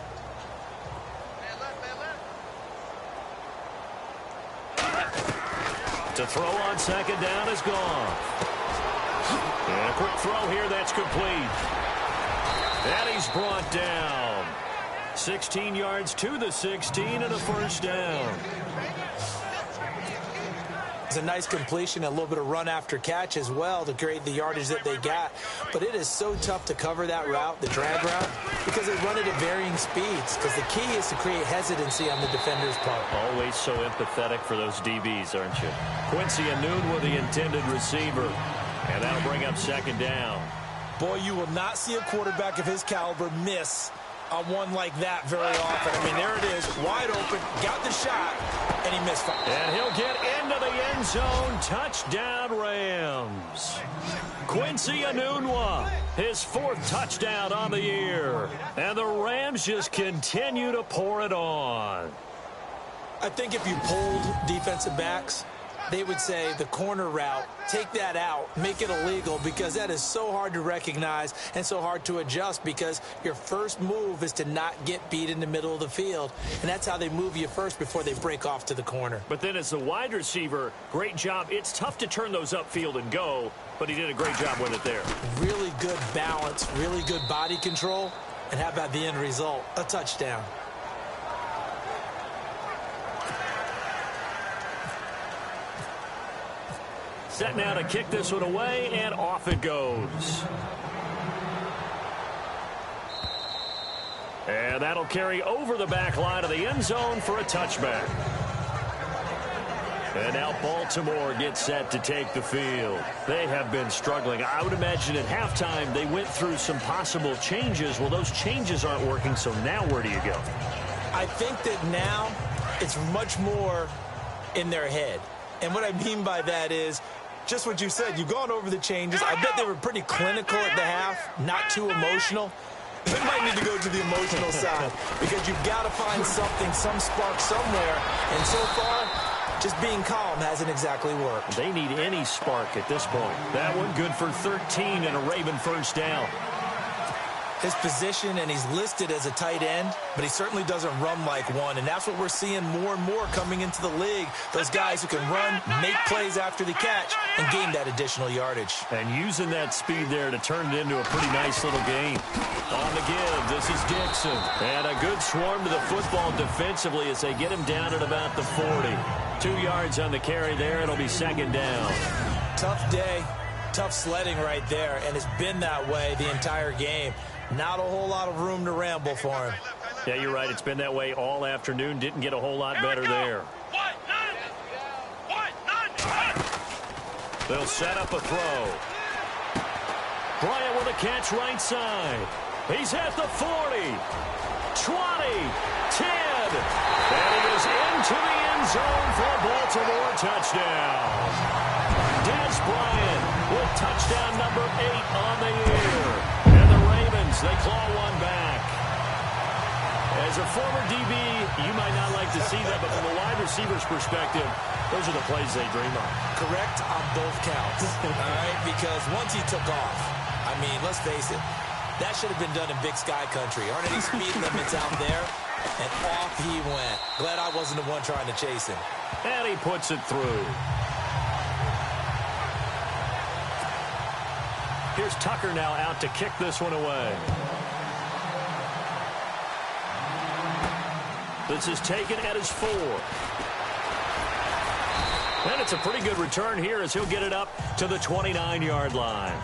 To throw on second down is gone. And a quick throw here, that's complete. And he's brought down. 16 yards to the 16 and a first down. It's a nice completion, a little bit of run after catch as well to create the yardage that they got. But it is so tough to cover that route, the drag route, because they run it at varying speeds. Because the key is to create hesitancy on the defender's part. Always so empathetic for those DBs, aren't you? Quincy Enunwa, the intended receiver. And that'll bring up second down. Boy, you will not see a quarterback of his caliber miss on one like that very often. I mean, there it is, wide open, got the shot, and he missed. And he'll get into the end zone. Touchdown, Rams. Quincy Enunwa, his fourth touchdown on the year. And the Rams just continue to pour it on. I think if you polled defensive backs, they would say the corner route, take that out, make it illegal, because that is so hard to recognize and so hard to adjust, because your first move is to not get beat in the middle of the field, and that's how they move you first before they break off to the corner. But then as the wide receiver, great job. It's tough to turn those upfield and go, but he did a great job with it there. Really good balance, really good body control, and how about the end result? A touchdown. Set now to kick this one away, and off it goes. And that'll carry over the back line of the end zone for a touchback. And now Baltimore gets set to take the field. They have been struggling. I would imagine at halftime they went through some possible changes. Well, those changes aren't working, so now where do you go? I think that now it's much more in their head. And what I mean by that is, just what you said, you've gone over the changes. I bet they were pretty clinical at the half, not too emotional. They might need to go to the emotional side because you've got to find something, some spark somewhere. And so far, just being calm hasn't exactly worked. They need any spark at this point. That one good for 13 and a Raven first down. His position, and he's listed as a tight end, but he certainly doesn't run like one, and that's what we're seeing more and more coming into the league. Those guys who can run, make plays after the catch, and gain that additional yardage. And using that speed there to turn it into a pretty nice little game. On the give, this is Dixon. And a good swarm to the football defensively as they get him down at about the 40. 2 yards on the carry there. It'll be second down. Tough day, tough sledding right there, and it's been that way the entire game. Not a whole lot of room to ramble for him. Yeah, you're right. It's been that way all afternoon. Didn't get a whole lot better there. They'll set up a throw. Bryant with a catch right side. He's at the 40, 20, 10. And he is into the end zone for a Baltimore touchdown. Des Bryant with touchdown number 8 on the year. They claw one back. As a former DB, you might not like to see that, but from a wide receiver's perspective, those are the plays they dream of. Correct on both counts. All right, because once he took off, I mean, let's face it, that should have been done in Big Sky country. Aren't any speed limits out there? And off he went. Glad I wasn't the one trying to chase him. And he puts it through. Here's Tucker now out to kick this one away. This is taken at his 4. And it's a pretty good return here as he'll get it up to the 29-yard line.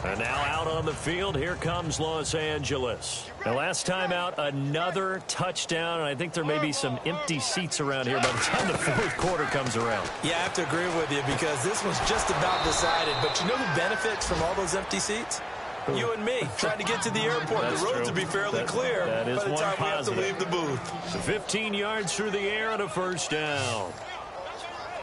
And now out on the field, here comes Los Angeles. The last time out, another touchdown, and I think there may be some empty seats around here by the time the fourth quarter comes around. Yeah, I have to agree with you because this one's just about decided. But you know who benefits from all those empty seats? You and me, trying to get to the airport. The roads will be fairly clear by the time we have to leave the booth. So 15 yards through the air and a first down.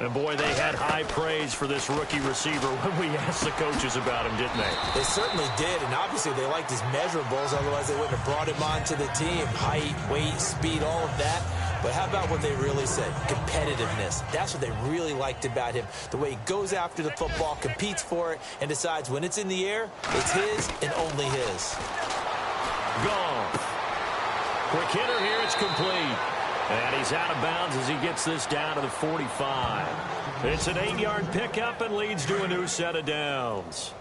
And, boy, they had high praise for this rookie receiver when we asked the coaches about him, didn't they? They certainly did, and obviously they liked his measurables. Otherwise, they wouldn't have brought him onto the team. Height, weight, speed, all of that. But how about what they really said? Competitiveness. That's what they really liked about him. The way he goes after the football, competes for it, and decides when it's in the air, it's his and only his. Gone. Quick hitter here. It's complete. And he's out of bounds as he gets this down to the 45. It's an 8-yard pickup and leads to a new set of downs.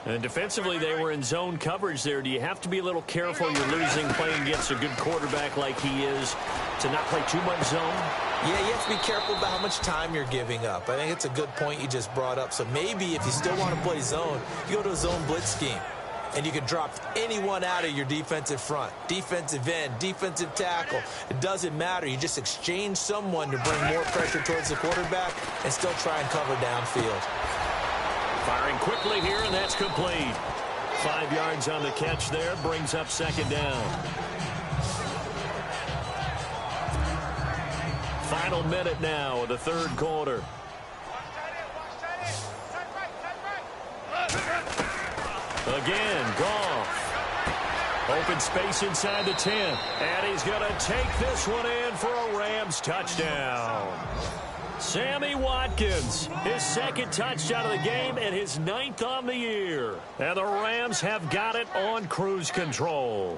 And defensively, they were in zone coverage there. Do you have to be a little careful? You're losing playing against a good quarterback like he is to not play too much zone? Yeah, you have to be careful about how much time you're giving up. I think it's a good point you just brought up. So maybe if you still want to play zone, you go to a zone blitz scheme. And you can drop anyone out of your defensive front. Defensive end, defensive tackle. It doesn't matter. You just exchange someone to bring more pressure towards the quarterback and still try and cover downfield. Firing quickly here, and that's complete. 5 yards on the catch there, brings up second down. Final minute now of the third quarter. Again, Goff. Open space inside the 10. And he's going to take this one in for a Rams touchdown. Sammy Watkins, his second touchdown of the game and his 9th on the year. And the Rams have got it on cruise control.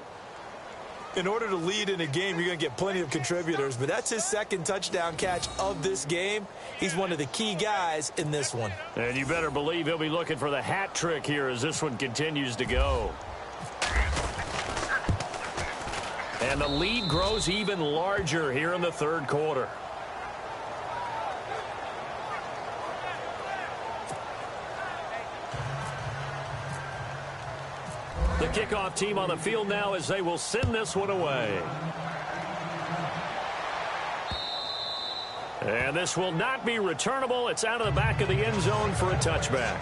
In order to lead in a game, you're going to get plenty of contributors, but that's his second touchdown catch of this game. He's one of the key guys in this one. And you better believe he'll be looking for the hat trick here as this one continues to go. And the lead grows even larger here in the third quarter. The kickoff team on the field now as they will send this one away. And this will not be returnable. It's out of the back of the end zone for a touchback.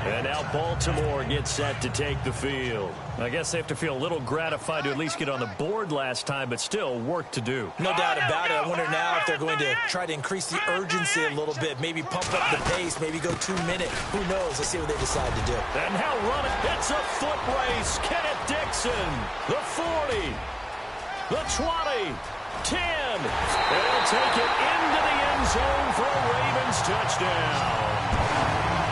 And now Baltimore gets set to take the field. I guess they have to feel a little gratified to at least get on the board last time, but still work to do. No doubt about it. I wonder now if they're going to try to increase the urgency a little bit, maybe pump up the pace, maybe go 2-minute. Who knows? Let's see what they decide to do. And now run it. It's a foot race. Kenneth Dixon, the 40, the 20, 10. They'll take it into the end zone for a Ravens touchdown.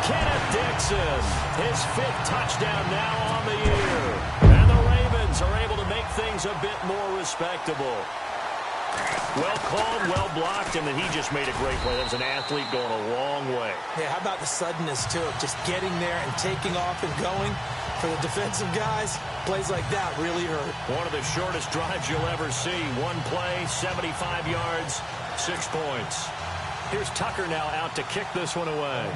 Kenneth Dixon, his 5th touchdown now on the year. And the Ravens are able to make things a bit more respectable. Well called, well blocked, and then he just made a great play. That was an athlete going a long way. Yeah, how about the suddenness, too, of just getting there and taking off and going? For the defensive guys, plays like that really hurt. One of the shortest drives you'll ever see. One play, 75 yards, 6 points. Here's Tucker now out to kick this one away.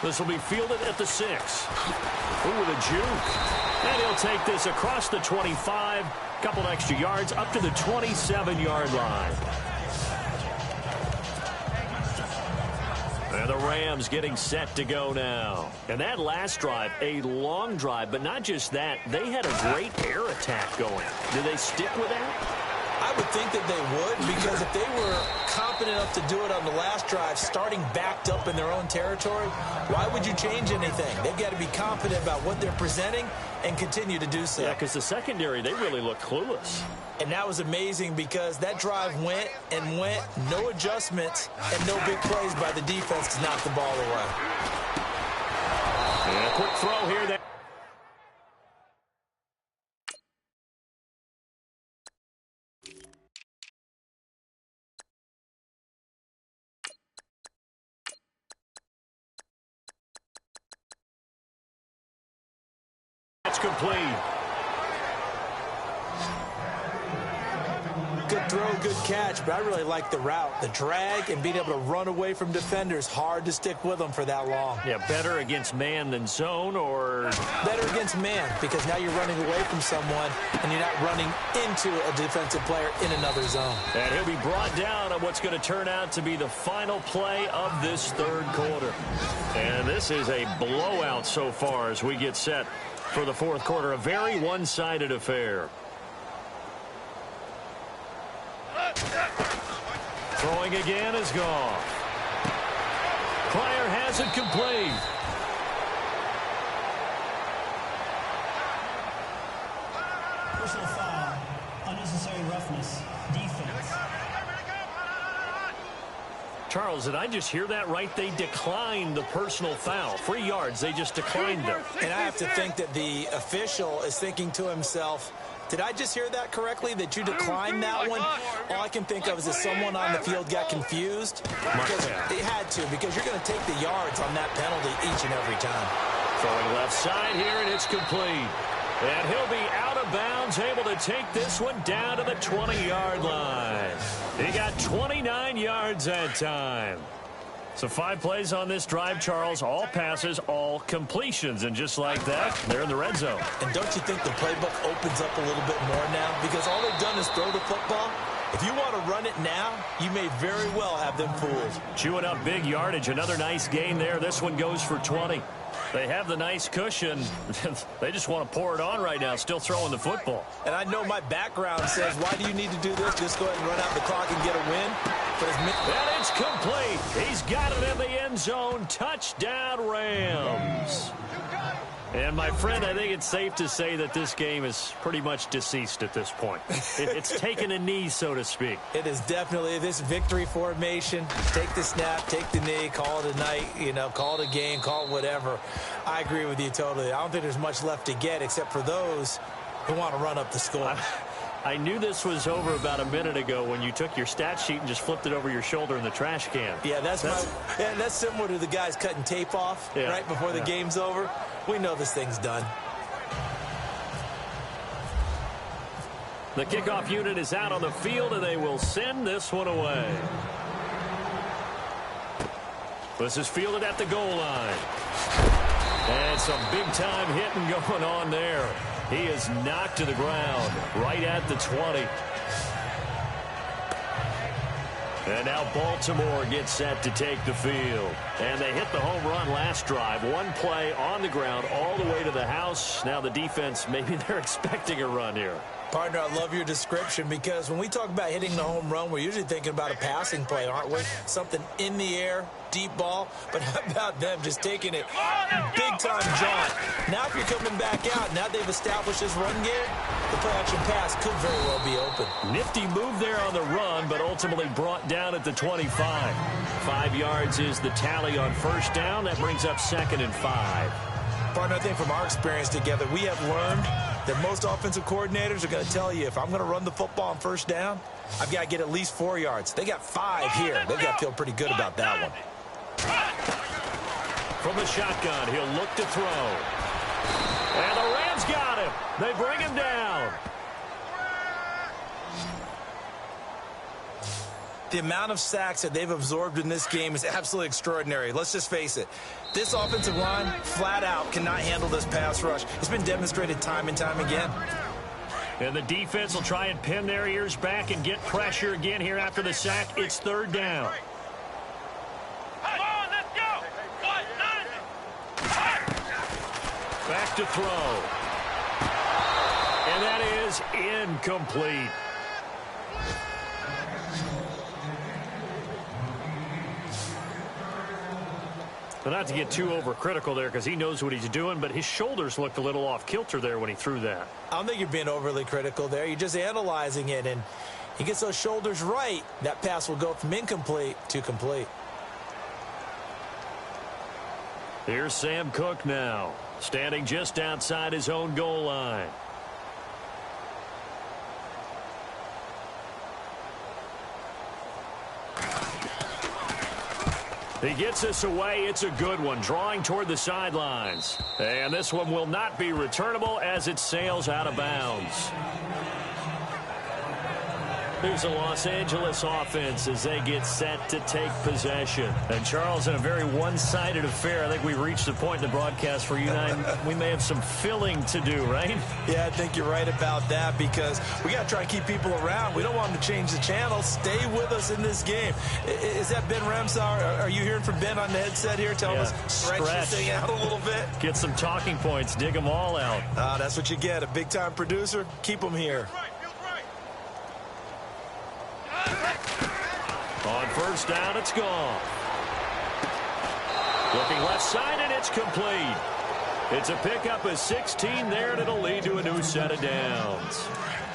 This will be fielded at the 6. Ooh, with a juke. And he'll take this across the 25. Couple extra yards up to the 27-yard line. And the Rams getting set to go now. And that last drive, a long drive, but not just that. They had a great air attack going. Do they stick with that? I would think that they would, because if they were competent enough to do it on the last drive, starting backed up in their own territory, why would you change anything? They've got to be confident about what they're presenting and continue to do so. Yeah, because the secondary, they really look clueless. And that was amazing because that drive went and went, no adjustments, and no big plays by the defense to knock the ball away. And a quick throw here. it's complete. Good throw, good catch, but I really like the route. The drag and being able to run away from defenders, hard to stick with them for that long. Yeah, better against man than zone, or? Better against man, because now you're running away from someone and you're not running into a defensive player in another zone. And he'll be brought down on what's going to turn out to be the final play of this third quarter. And this is a blowout so far as we get set for the fourth quarter. A very one-sided affair. Throwing again is gone. Pryor has it complete. Personal foul, unnecessary roughness, defense. Charles, did I just hear that right? They declined the personal foul. 3 yards, they just declined them. And I have to think that the official is thinking to himself, did I just hear that correctly, that you declined that one? All I can think of is that someone on the field got confused. Because it had to, because you're going to take the yards on that penalty each and every time. Throwing left side here, and it's complete. And he'll be out of bounds, able to take this one down to the 20-yard line. He got 29 yards that time. So 5 plays on this drive, Charles. All passes, all completions. And just like that, they're in the red zone. And don't you think the playbook opens up a little bit more now? Because all they've done is throw the football. If you want to run it now, you may very well have them fooled. Chewing up big yardage. Another nice gain there. This one goes for 20. They have the nice cushion. They just want to pour it on right now, still throwing the football. And I know my background says, why do you need to do this? Just go ahead and run out the clock and get a win. And it's complete. He's got it in the end zone. Touchdown, Rams. And, my friend, I think it's safe to say that this game is pretty much deceased at this point. It's taken a knee, so to speak. It is definitely this victory formation. Take the snap, take the knee, call it a night, call it a game, call it whatever. I agree with you totally. I don't think there's much left to get except for those who want to run up the score. I knew this was over about a minute ago when you took your stat sheet and just flipped it over your shoulder in the trash can. Yeah, that's similar to the guys cutting tape off right before the game's over. We know this thing's done. The kickoff unit is out on the field, and they will send this one away. This is fielded at the goal line. And some big-time hitting going on there. He is knocked to the ground right at the 20. And now Baltimore gets set to take the field. And they hit the home run last drive. One play on the ground all the way to the house. Now the defense, maybe they're expecting a run here. Partner, I love your description because when we talk about hitting the home run, we're usually thinking about a passing play, aren't we? Something in the air, deep ball. But how about them just taking it big-time jaunt? Now if you're coming back out, now they've established this run game, the play-action pass could very well be open. Nifty move there on the run, but ultimately brought down at the 25. 5 yards is the tally on first down. That brings up 2nd and 5. Partner, I think from our experience together, we have learned that most offensive coordinators are going to tell you, if I'm going to run the football on first down, I've got to get at least 4 yards. They got 5 here. They've got to feel pretty good about that one. From the shotgun, he'll look to throw. And the Rams got him. They bring him down. The amount of sacks that they've absorbed in this game is absolutely extraordinary. Let's just face it. This offensive line, flat out, cannot handle this pass rush. It's been demonstrated time and time again. And the defense will try and pin their ears back and get pressure again here after the sack. It's 3rd down. Come on, let's go. Back to throw. And that is incomplete. But not to get too overcritical there because he knows what he's doing, but his shoulders looked a little off kilter there when he threw that. I don't think you're being overly critical there. You're just analyzing it, and he gets those shoulders right. That pass will go from incomplete to complete. Here's Sam Cook now, standing just outside his own goal line. He gets this away. It's a good one, drawing toward the sidelines. And this one will not be returnable as it sails out of bounds. Here's the Los Angeles offense as they get set to take possession. And, Charles, in a very one-sided affair, I think we reached the point in the broadcast where you and I, we may have some filling to do, right? Yeah, I think you're right about that because we got to try and keep people around. We don't want them to change the channel. Stay with us in this game. Is that Ben Ramsauer? Are you hearing from Ben on the headset here telling us stretch this thing out a little bit? Get some talking points. Dig them all out. That's what you get. A big-time producer. Keep them here. On first down, it's gone. Looking left side, and it's complete. It's a pickup of 16 there, and it'll lead to a new set of downs.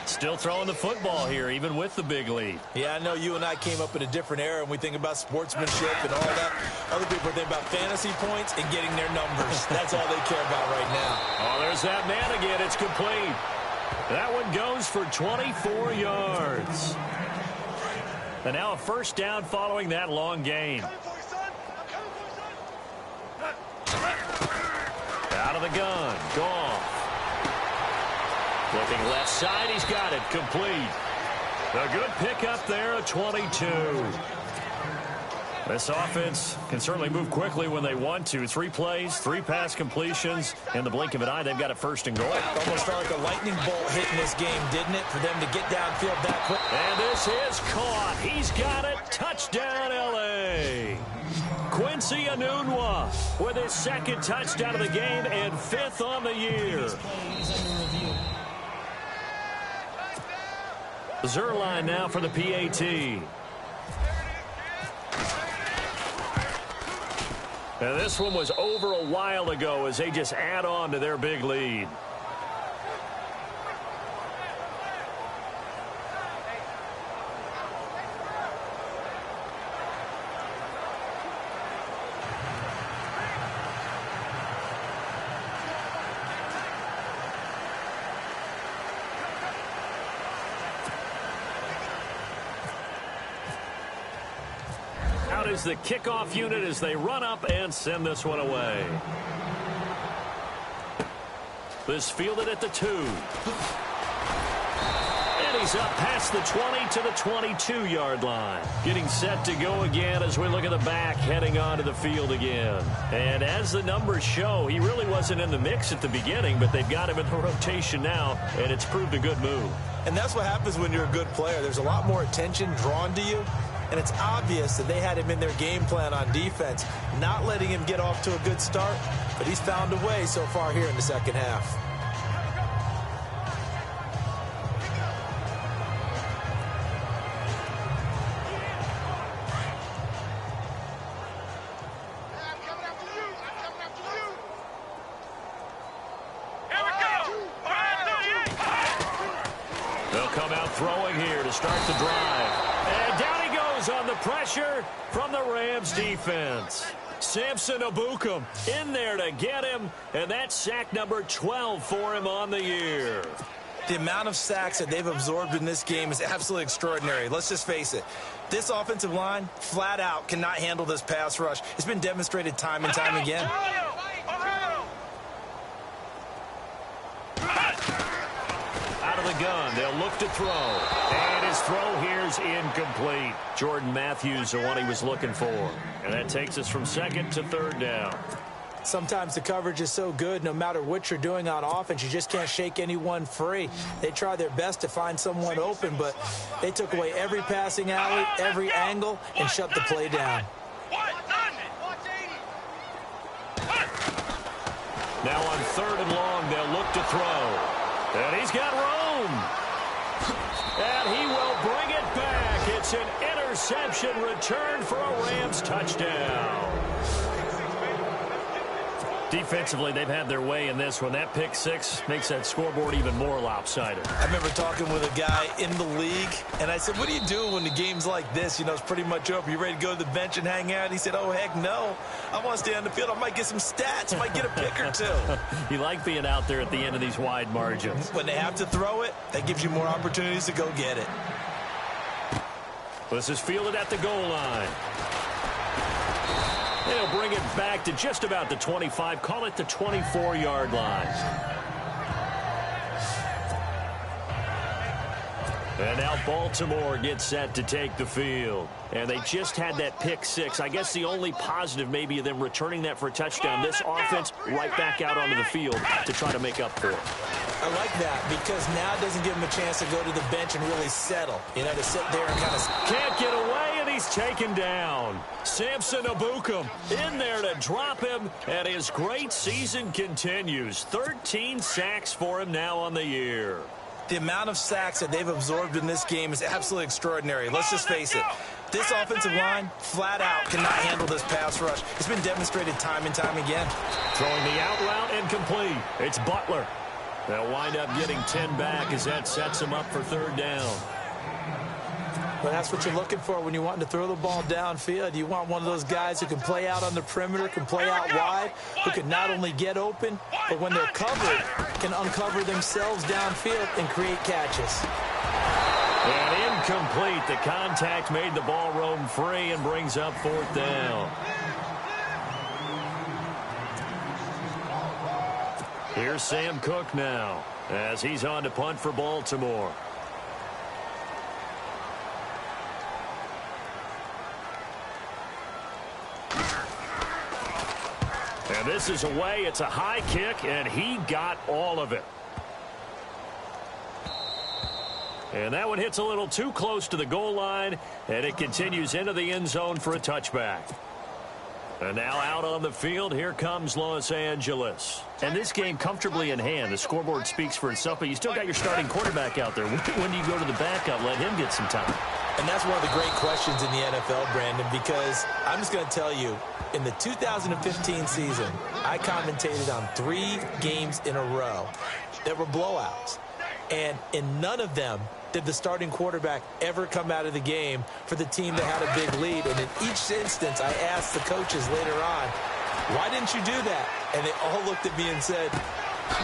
Still throwing the football here, even with the big lead. Yeah, I know you and I came up in a different era, and we think about sportsmanship and all that. Other people think about fantasy points and getting their numbers. That's all they care about right now. Oh, there's that man again. It's complete. That one goes for 24 yards. And now a first down following that long gain. Out of the gun. Goff. Looking left side. He's got it. Complete. A good pickup there, a 22. This offense can certainly move quickly when they want to. 3 plays, 3 pass completions. In the blink of an eye, they've got it first and goal. Almost felt like a lightning bolt hit in this game, didn't it, for them to get downfield that quick? And this is caught. He's got it. Touchdown, L.A. Quincy Enunwa with his 2nd touchdown of the game and 5th on the year. Zerline now for the PAT. And this one was over a while ago as they just add on to their big lead. Is the kickoff unit as they run up and send this one away. This fielded at the 2. And he's up past the 20 to the 22-yard line. Getting set to go again as we look at the back heading onto the field again. And as the numbers show, he really wasn't in the mix at the beginning, but they've got him in the rotation now, and it's proved a good move. And that's what happens when you're a good player. There's a lot more attention drawn to you. And it's obvious that they had him in their game plan on defense, not letting him get off to a good start, but he's found a way so far here in the second half. They'll come out throwing here to start the drive. And down he goes on the pressure from the Rams defense. Samson Abukum in there to get him, and that's sack number 12 for him on the year. The amount of sacks that they've absorbed in this game is absolutely extraordinary. Let's just face it. This offensive line, flat out, cannot handle this pass rush. It's been demonstrated time and time again. Out of the gun, they'll look to throw. And his throw here's incomplete. Jordan Matthews, the one he was looking for. And that takes us from 2nd to 3rd down. Sometimes the coverage is so good, no matter what you're doing on offense, you just can't shake anyone free. They try their best to find someone open, but they took away every passing alley, every angle, and shut the play down. Now on 3rd and long, they'll look to throw. And he's got room. And he will bring it back. It's an interception return for a Rams touchdown. Defensively, they've had their way in this one. That pick 6 makes that scoreboard even more lopsided. I remember talking with a guy in the league, and I said, what do you do when the game's like this? You know, it's pretty much over. You ready to go to the bench and hang out? He said, oh, heck no. I want to stay on the field. I might get some stats. I might get a pick or 2. You like being out there at the end of these wide margins. When they have to throw it, that gives you more opportunities to go get it. This is fielded at the goal line. And he'll bring it back to just about the 25, call it the 24-yard line. And now Baltimore gets set to take the field. And they just had that pick six. I guess the only positive maybe of them returning that for a touchdown. This offense right back out onto the field to try to make up for it. I like that because now it doesn't give him a chance to go to the bench and really settle. You know, to sit there and kind of... Can't get away, and he's taken down. Samson Abukum in there to drop him, and his great season continues. 13 sacks for him now on the year. The amount of sacks that they've absorbed in this game is absolutely extraordinary. Let's just face it. This offensive line, flat out, cannot handle this pass rush. It's been demonstrated time and time again. Throwing the out route incomplete. It's Butler. They'll wind up getting 10 back as that sets him up for third down. Well, that's what you're looking for when you want to throw the ball downfield. You want one of those guys who can play out on the perimeter, can play out wide, who can not only get open, but when they're covered, can uncover themselves downfield and create catches. And incomplete. The contact made the ball roam free and brings up fourth down. Here's Sam Cook now as he's on to punt for Baltimore. And this is away. It's a high kick, and he got all of it. And that one hits a little too close to the goal line, and it continues into the end zone for a touchback. And now out on the field, here comes Los Angeles. And this game comfortably in hand. The scoreboard speaks for itself, but you still got your starting quarterback out there. When do you go to the backup, let him get some time? And that's one of the great questions in the NFL, Brandon, because I'm just going to tell you, in the 2015 season, I commentated on 3 games in a row that were blowouts. And in none of them did the starting quarterback ever come out of the game for the team that had a big lead. And in each instance, I asked the coaches later on, why didn't you do that? And they all looked at me and said,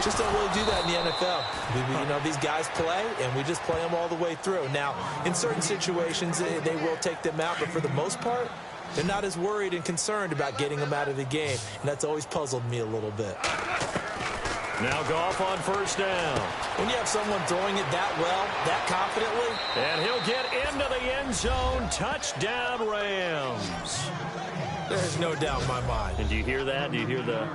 just don't really do that in the NFL. You know, these guys play, and we just play them all the way through. Now, in certain situations, they will take them out, but for the most part, they're not as worried and concerned about getting them out of the game, and that's always puzzled me a little bit. Now Goff on first down. When you have someone throwing it that well, that confidently. And he'll get into the end zone. Touchdown, Rams. There's no doubt in my mind. And do you hear that? Do you hear the...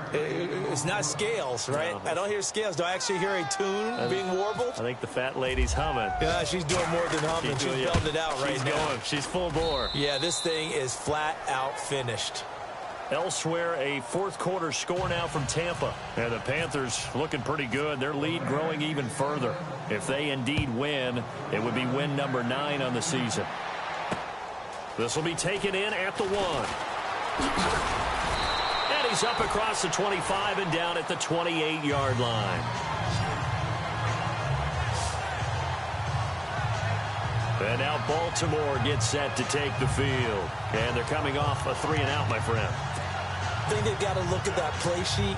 It's not scales, right? No. I don't hear scales. Do I actually hear a tune being warbled? I think the fat lady's humming. Yeah, she's doing more than humming. She's belting it out right now. Going. She's full bore. Yeah, this thing is flat out finished. Elsewhere, a fourth quarter score now from Tampa. And the Panthers looking pretty good. Their lead growing even further. If they indeed win, it would be win number 9 on the season. This will be taken in at the 1. And he's up across the 25 and down at the 28-yard line. And now Baltimore gets set to take the field. And they're coming off a 3-and-out, my friend. I think they've got to look at that play sheet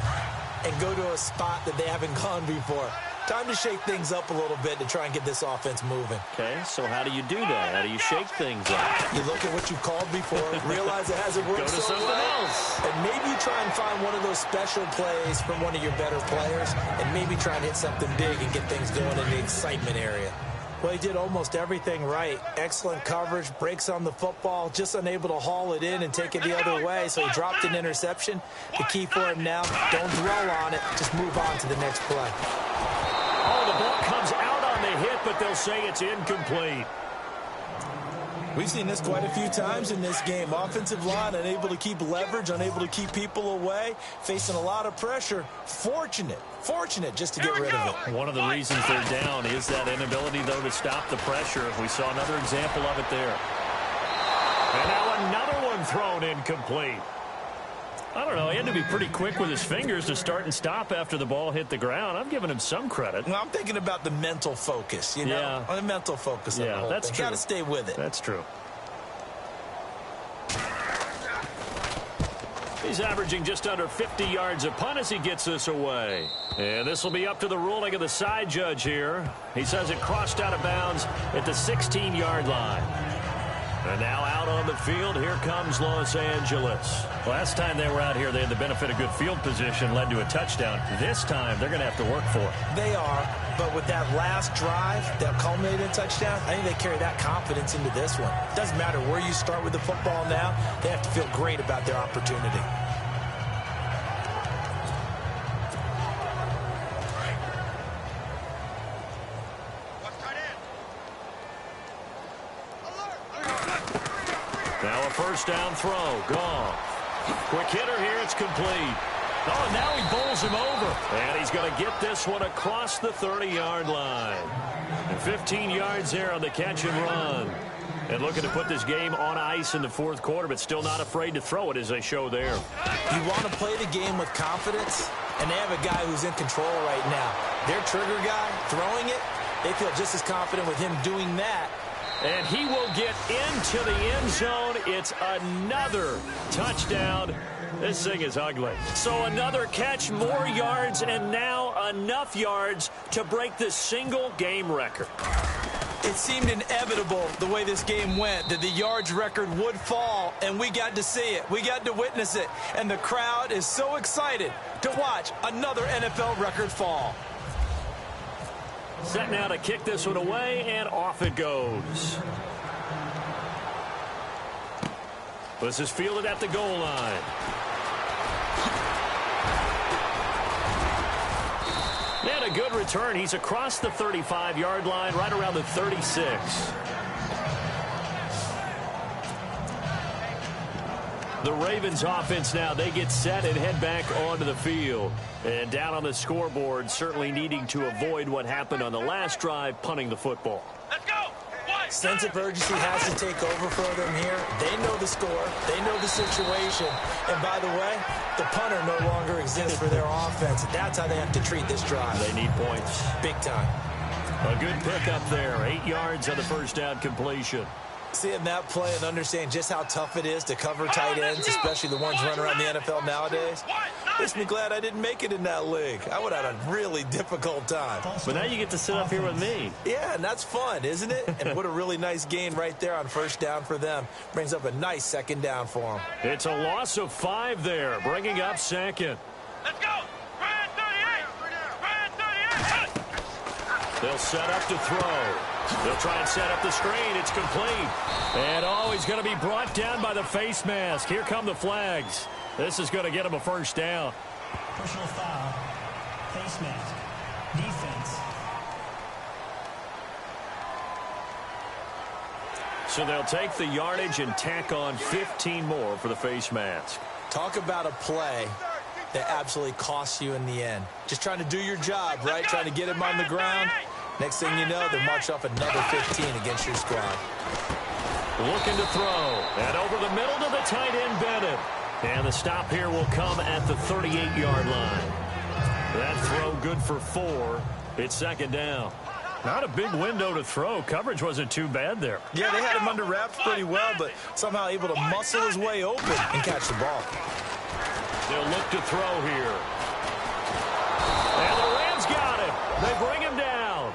and go to a spot that they haven't gone before. Time to shake things up a little bit to try and get this offense moving. Okay, so how do you do that? How do you shake things up? You look at what you called before, realize it hasn't worked go to so something well, else. and maybe try and find one of those special plays from one of your better players, and maybe try and hit something big and get things going in the excitement area. Well, he did almost everything right. Excellent coverage, breaks on the football, just unable to haul it in and take it the other way, so he dropped an interception. The key for him now, don't dwell on it, just move on to the next play. Oh, the ball comes out on the hit, but they'll say it's incomplete. We've seen this quite a few times in this game. Offensive line unable to keep leverage, unable to keep people away, facing a lot of pressure. Fortunate just to get rid of it. One of the reasons they're down is that inability, though, to stop the pressure. We saw another example of it there. And now another one thrown incomplete. I don't know. He had to be pretty quick with his fingers to start and stop after the ball hit the ground. I'm giving him some credit. Well, I'm thinking about the mental focus, you know? Yeah. On the mental focus of the whole that's thing. true. Got to stay with it. That's true. He's averaging just under 50 yards a punt as he gets this away. And this will be up to the ruling of the side judge here. He says it crossed out of bounds at the 16-yard line. And now out on the field, here comes Los Angeles. Last time they were out here, they had the benefit of good field position, led to a touchdown. This time, they're going to have to work for it. They are, but with that last drive that culminated in touchdown, I think they carry that confidence into this one. It doesn't matter where you start with the football now, they have to feel great about their opportunity. Now a first down throw. Gone. Quick hitter here. It's complete. Oh, and now he bowls him over. And he's going to get this one across the 30-yard line. And 15 yards there on the catch and run. And looking to put this game on ice in the fourth quarter, but still not afraid to throw it as they show there. You want to play the game with confidence, and they have a guy who's in control right now. Their trigger guy throwing it, they feel just as confident with him doing that. And he will get into the end zone. It's another touchdown. This thing is ugly. So another catch, more yards, and now enough yards to break the single game record. It seemed inevitable the way this game went that the yards record would fall, and we got to see it. We got to witness it. And the crowd is so excited to watch another NFL record fall. Set now to kick this one away, and off it goes. This is fielded at the goal line. And a good return. He's across the 35-yard line, right around the 36. The Ravens offense now, they get set and head back onto the field. And down on the scoreboard, certainly needing to avoid what happened on the last drive, punting the football. Let's go. Sense of urgency has to take over for them here. They know the score. They know the situation. And by the way, the punter no longer exists for their offense. That's how they have to treat this drive. They need points. Big time. A good pickup there. 8 yards on the first down completion. Seeing that play and understand just how tough it is to cover tight ends, especially the ones running around the NFL nowadays, makes me glad I didn't make it in that league. I would have had a really difficult time. But now you get to sit up here with me. Yeah, and that's fun, isn't it? And what a really nice gain right there on first down for them. Brings up a nice second down for them. It's a loss of 5 there, bringing up second. Let's go. Brand 38. Brand 38. They'll set up to throw. They'll try and set up the screen. It's complete. And, oh, he's going to be brought down by the face mask. Here come the flags. This is going to get him a first down. Personal foul. Face mask. Defense. So they'll take the yardage and tack on 15 more for the face mask. Talk about a play that absolutely costs you in the end. Just trying to do your job, right? Trying to get him on the ground. Next thing you know, they march off another 15 against your squad. Looking to throw. And over the middle to the tight end, Bennett. And the stop here will come at the 38-yard line. That throw good for 4. It's second down. Not a big window to throw. Coverage wasn't too bad there. Yeah, they had him under wraps pretty well, but somehow able to muscle his way open and catch the ball. They'll look to throw here. And the Rams got him. They bring him down.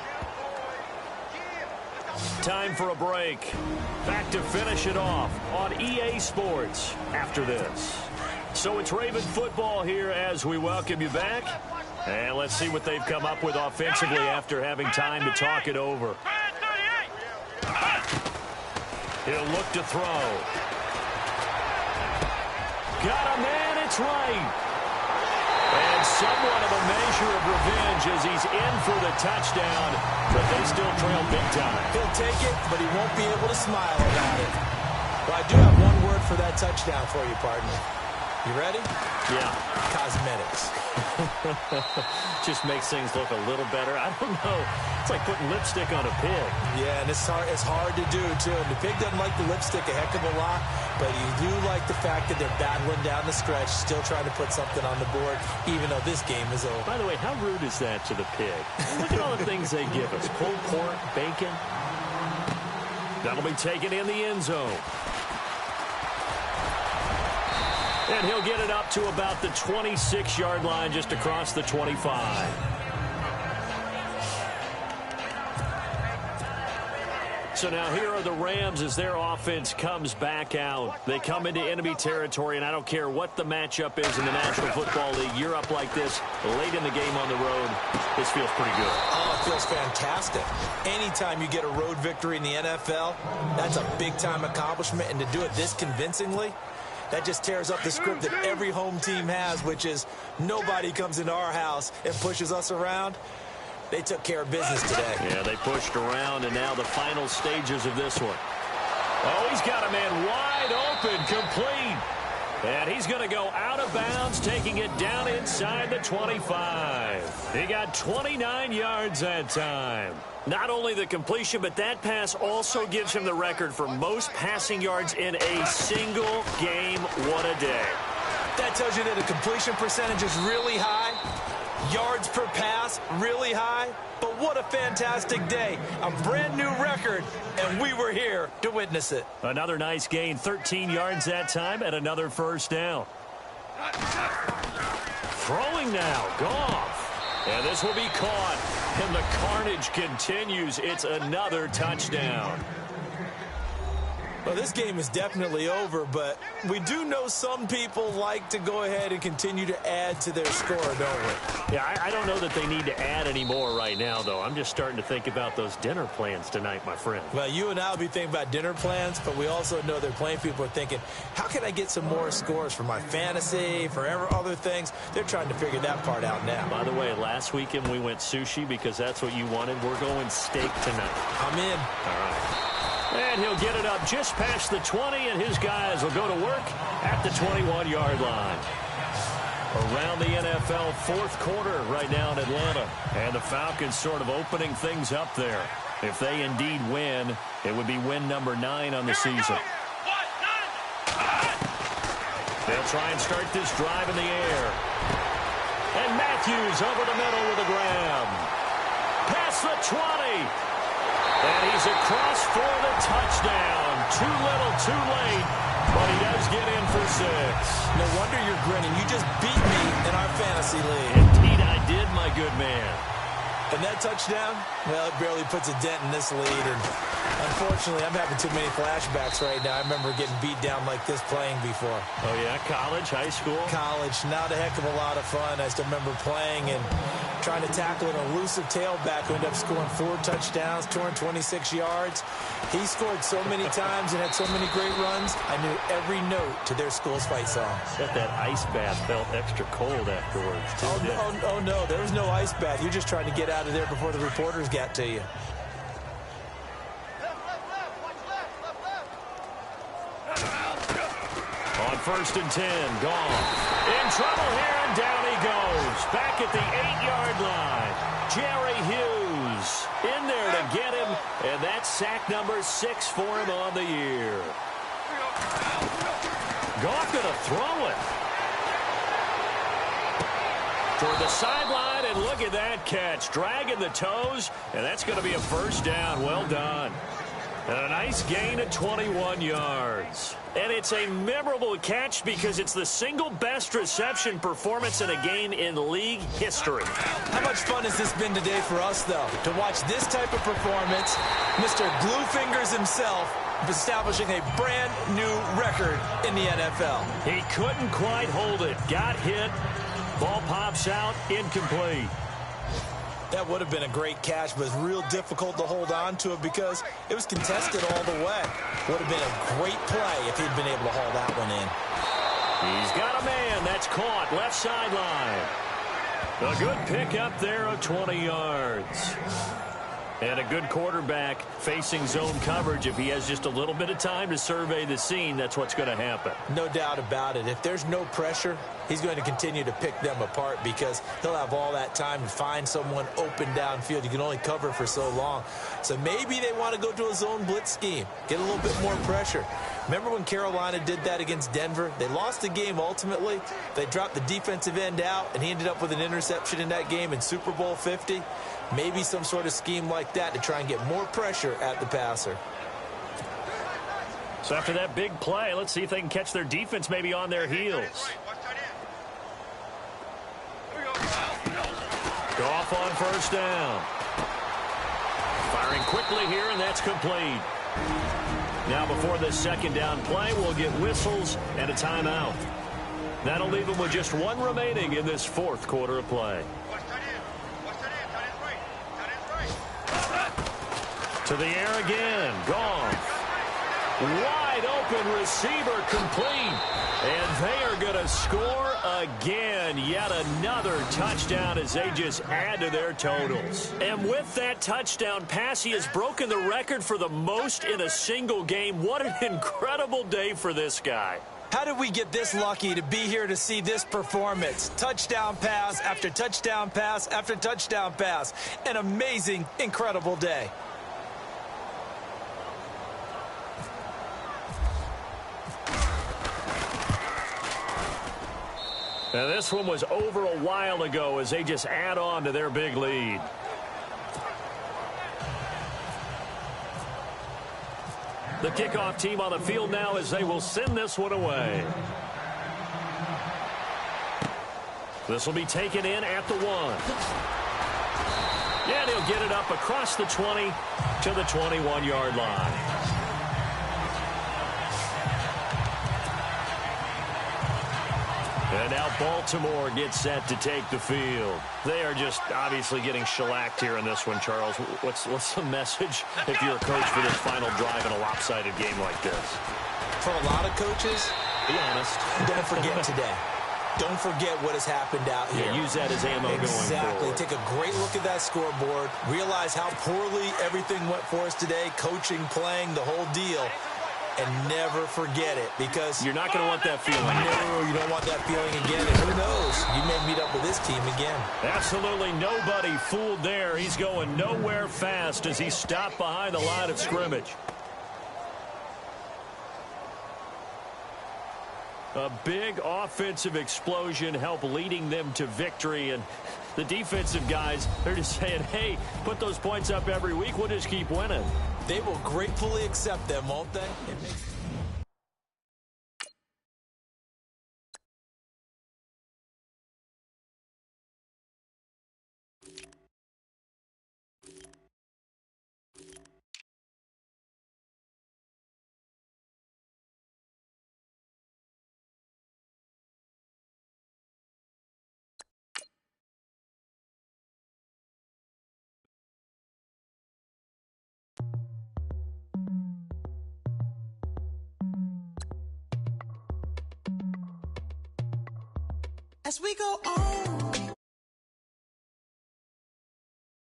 Time for a break. Back to finish it off on EA Sports after this. So it's Raven football here as we welcome you back. And let's see what they've come up with offensively after having time to talk it over. He'll look to throw. Got a man, it's right. And somewhat of a measure of revenge as he's in for the touchdown, but they still trail big time. He'll take it, but he won't be able to smile about it. But I do have one word for that touchdown for you, partner. You ready? Yeah. Cosmetics. Just makes things look a little better. I don't know. It's like putting lipstick on a pig. Yeah, and it's hard to do, too. And the pig doesn't like the lipstick a heck of a lot, but you do like the fact that they're battling down the stretch, still trying to put something on the board, even though this game is over. By the way, how rude is that to the pig? Look at all the things they give us. Pulled pork, bacon. That'll be taken in the end zone. And he'll get it up to about the 26-yard line, just across the 25. So now here are the Rams as their offense comes back out. They come into enemy territory, and I don't care what the matchup is in the National Football League. You're up like this late in the game on the road. This feels pretty good. Oh, it feels fantastic. Anytime you get a road victory in the NFL, that's a big-time accomplishment. And to do it this convincingly, that just tears up the script that every home team has, which is nobody comes into our house and pushes us around. They took care of business today. Yeah, they pushed around, and now the final stages of this one. Oh, he's got a man wide open, complete. And he's going to go out of bounds, taking it down inside the 25. He got 29 yards that time. Not only the completion, but that pass also gives him the record for most passing yards in a single game. What a day. That tells you that the completion percentage is really high. Yards per pass, really high. But what a fantastic day. A brand new record, and we were here to witness it. Another nice gain, 13 yards that time, and another first down. Throwing now, Goff. And this will be caught. And the carnage continues. It's another touchdown. Well, this game is definitely over, but we do know some people like to go ahead and continue to add to their score, don't we? Yeah, I don't know that they need to add any more right now, though. I'm just starting to think about those dinner plans tonight, my friend. Well, you and I will be thinking about dinner plans, but we also know that plenty of people are thinking, how can I get some more scores for my fantasy, for other things? They're trying to figure that part out now. By the way, last weekend we went sushi because that's what you wanted. We're going steak tonight. I'm in. All right. And he'll get it up just past the 20, and his guys will go to work at the 21-yard line. Around the NFL fourth quarter right now in Atlanta. And the Falcons sort of opening things up there. If they indeed win, it would be win number 9 on the season. They'll try and start this drive in the air. And Matthews over the middle with a grab. Past the 20. And he's across for the touchdown. Too little, too late. But he does get in for 6. No wonder you're grinning. You just beat me in our fantasy league. Indeed I did, my good man. And that touchdown, well, it barely puts a dent in this lead. And unfortunately, I'm having too many flashbacks right now. I remember getting beat down like this playing before. Oh, yeah? College, high school? College. Not a heck of a lot of fun. I still remember playing and trying to tackle an elusive tailback who ended up scoring 4 touchdowns, 226 yards. He scored so many times and had so many great runs, I knew every note to their school's fight song. Bet that ice bath felt extra cold afterwards, too. Oh, no, there was no ice bath. You're just trying to get out of there before the reporters got to you. On 1st and 10, Goff. In trouble here, and down he goes. Back at the 8-yard line. Jerry Hughes in there to get him, and that's sack number 6 for him on the year. Goff going to throw it. Toward the sideline, and look at that catch. Dragging the toes, and that's going to be a first down. Well done. And a nice gain of 21 yards. And it's a memorable catch because it's the single best reception performance in a game in league history. How much fun has this been today for us, though, to watch this type of performance? Mr. Glue Fingers himself establishing a brand new record in the NFL. He couldn't quite hold it. Got hit. Ball pops out. Incomplete. That would have been a great catch, but it's real difficult to hold on to it because it was contested all the way. Would have been a great play if he'd been able to haul that one in. He's got a man. That's caught. Left sideline. A good pick up there of 20 yards. And a good quarterback facing zone coverage. If he has just a little bit of time to survey the scene, that's what's going to happen. No doubt about it. If there's no pressure, he's going to continue to pick them apart because he'll have all that time to find someone open downfield. You can only cover for so long. So maybe they want to go to a zone blitz scheme, get a little bit more pressure. Remember when Carolina did that against Denver? They lost the game ultimately. They dropped the defensive end out, and he ended up with an interception in that game in Super Bowl 50. Maybe some sort of scheme like that to try and get more pressure at the passer. So after that big play, let's see if they can catch their defense maybe on their heels. Goff on first down. Firing quickly here, and that's complete. Now before this second down play, we'll get whistles and a timeout. That'll leave them with just one remaining in this fourth quarter of play. To the air again. Gone. Wide open receiver complete. And they are going to score again. Yet another touchdown as they just add to their totals. And with that touchdown pass, he has broken the record for the most in a single game. What an incredible day for this guy. How did we get this lucky to be here to see this performance? Touchdown pass after touchdown pass after touchdown pass. An amazing, incredible day. Now this one was over a while ago as they just add on to their big lead. The kickoff team on the field now as they will send this one away. This will be taken in at the 1. Yeah, he'll get it up across the 20 to the 21-yard line. And now Baltimore gets set to take the field. They are just obviously getting shellacked here in this one, Charles. What's the message if you're a coach for this final drive in a lopsided game like this? For a lot of coaches, be honest. Don't forget today. Don't forget what has happened out here. Yeah, use that as ammo going forward. Exactly. Take a great look at that scoreboard. Realize how poorly everything went for us today. Coaching, playing, the whole deal. And never forget it, because you're not going to want that feeling. No, you don't want that feeling again. And who knows? You may meet up with this team again. Absolutely nobody fooled there. He's going nowhere fast as he stopped behind the line of scrimmage. A big offensive explosion helped leading them to victory. And the defensive guys, they're just saying, hey, put those points up every week. We'll just keep winning. They will gratefully accept them, won't they? As we go on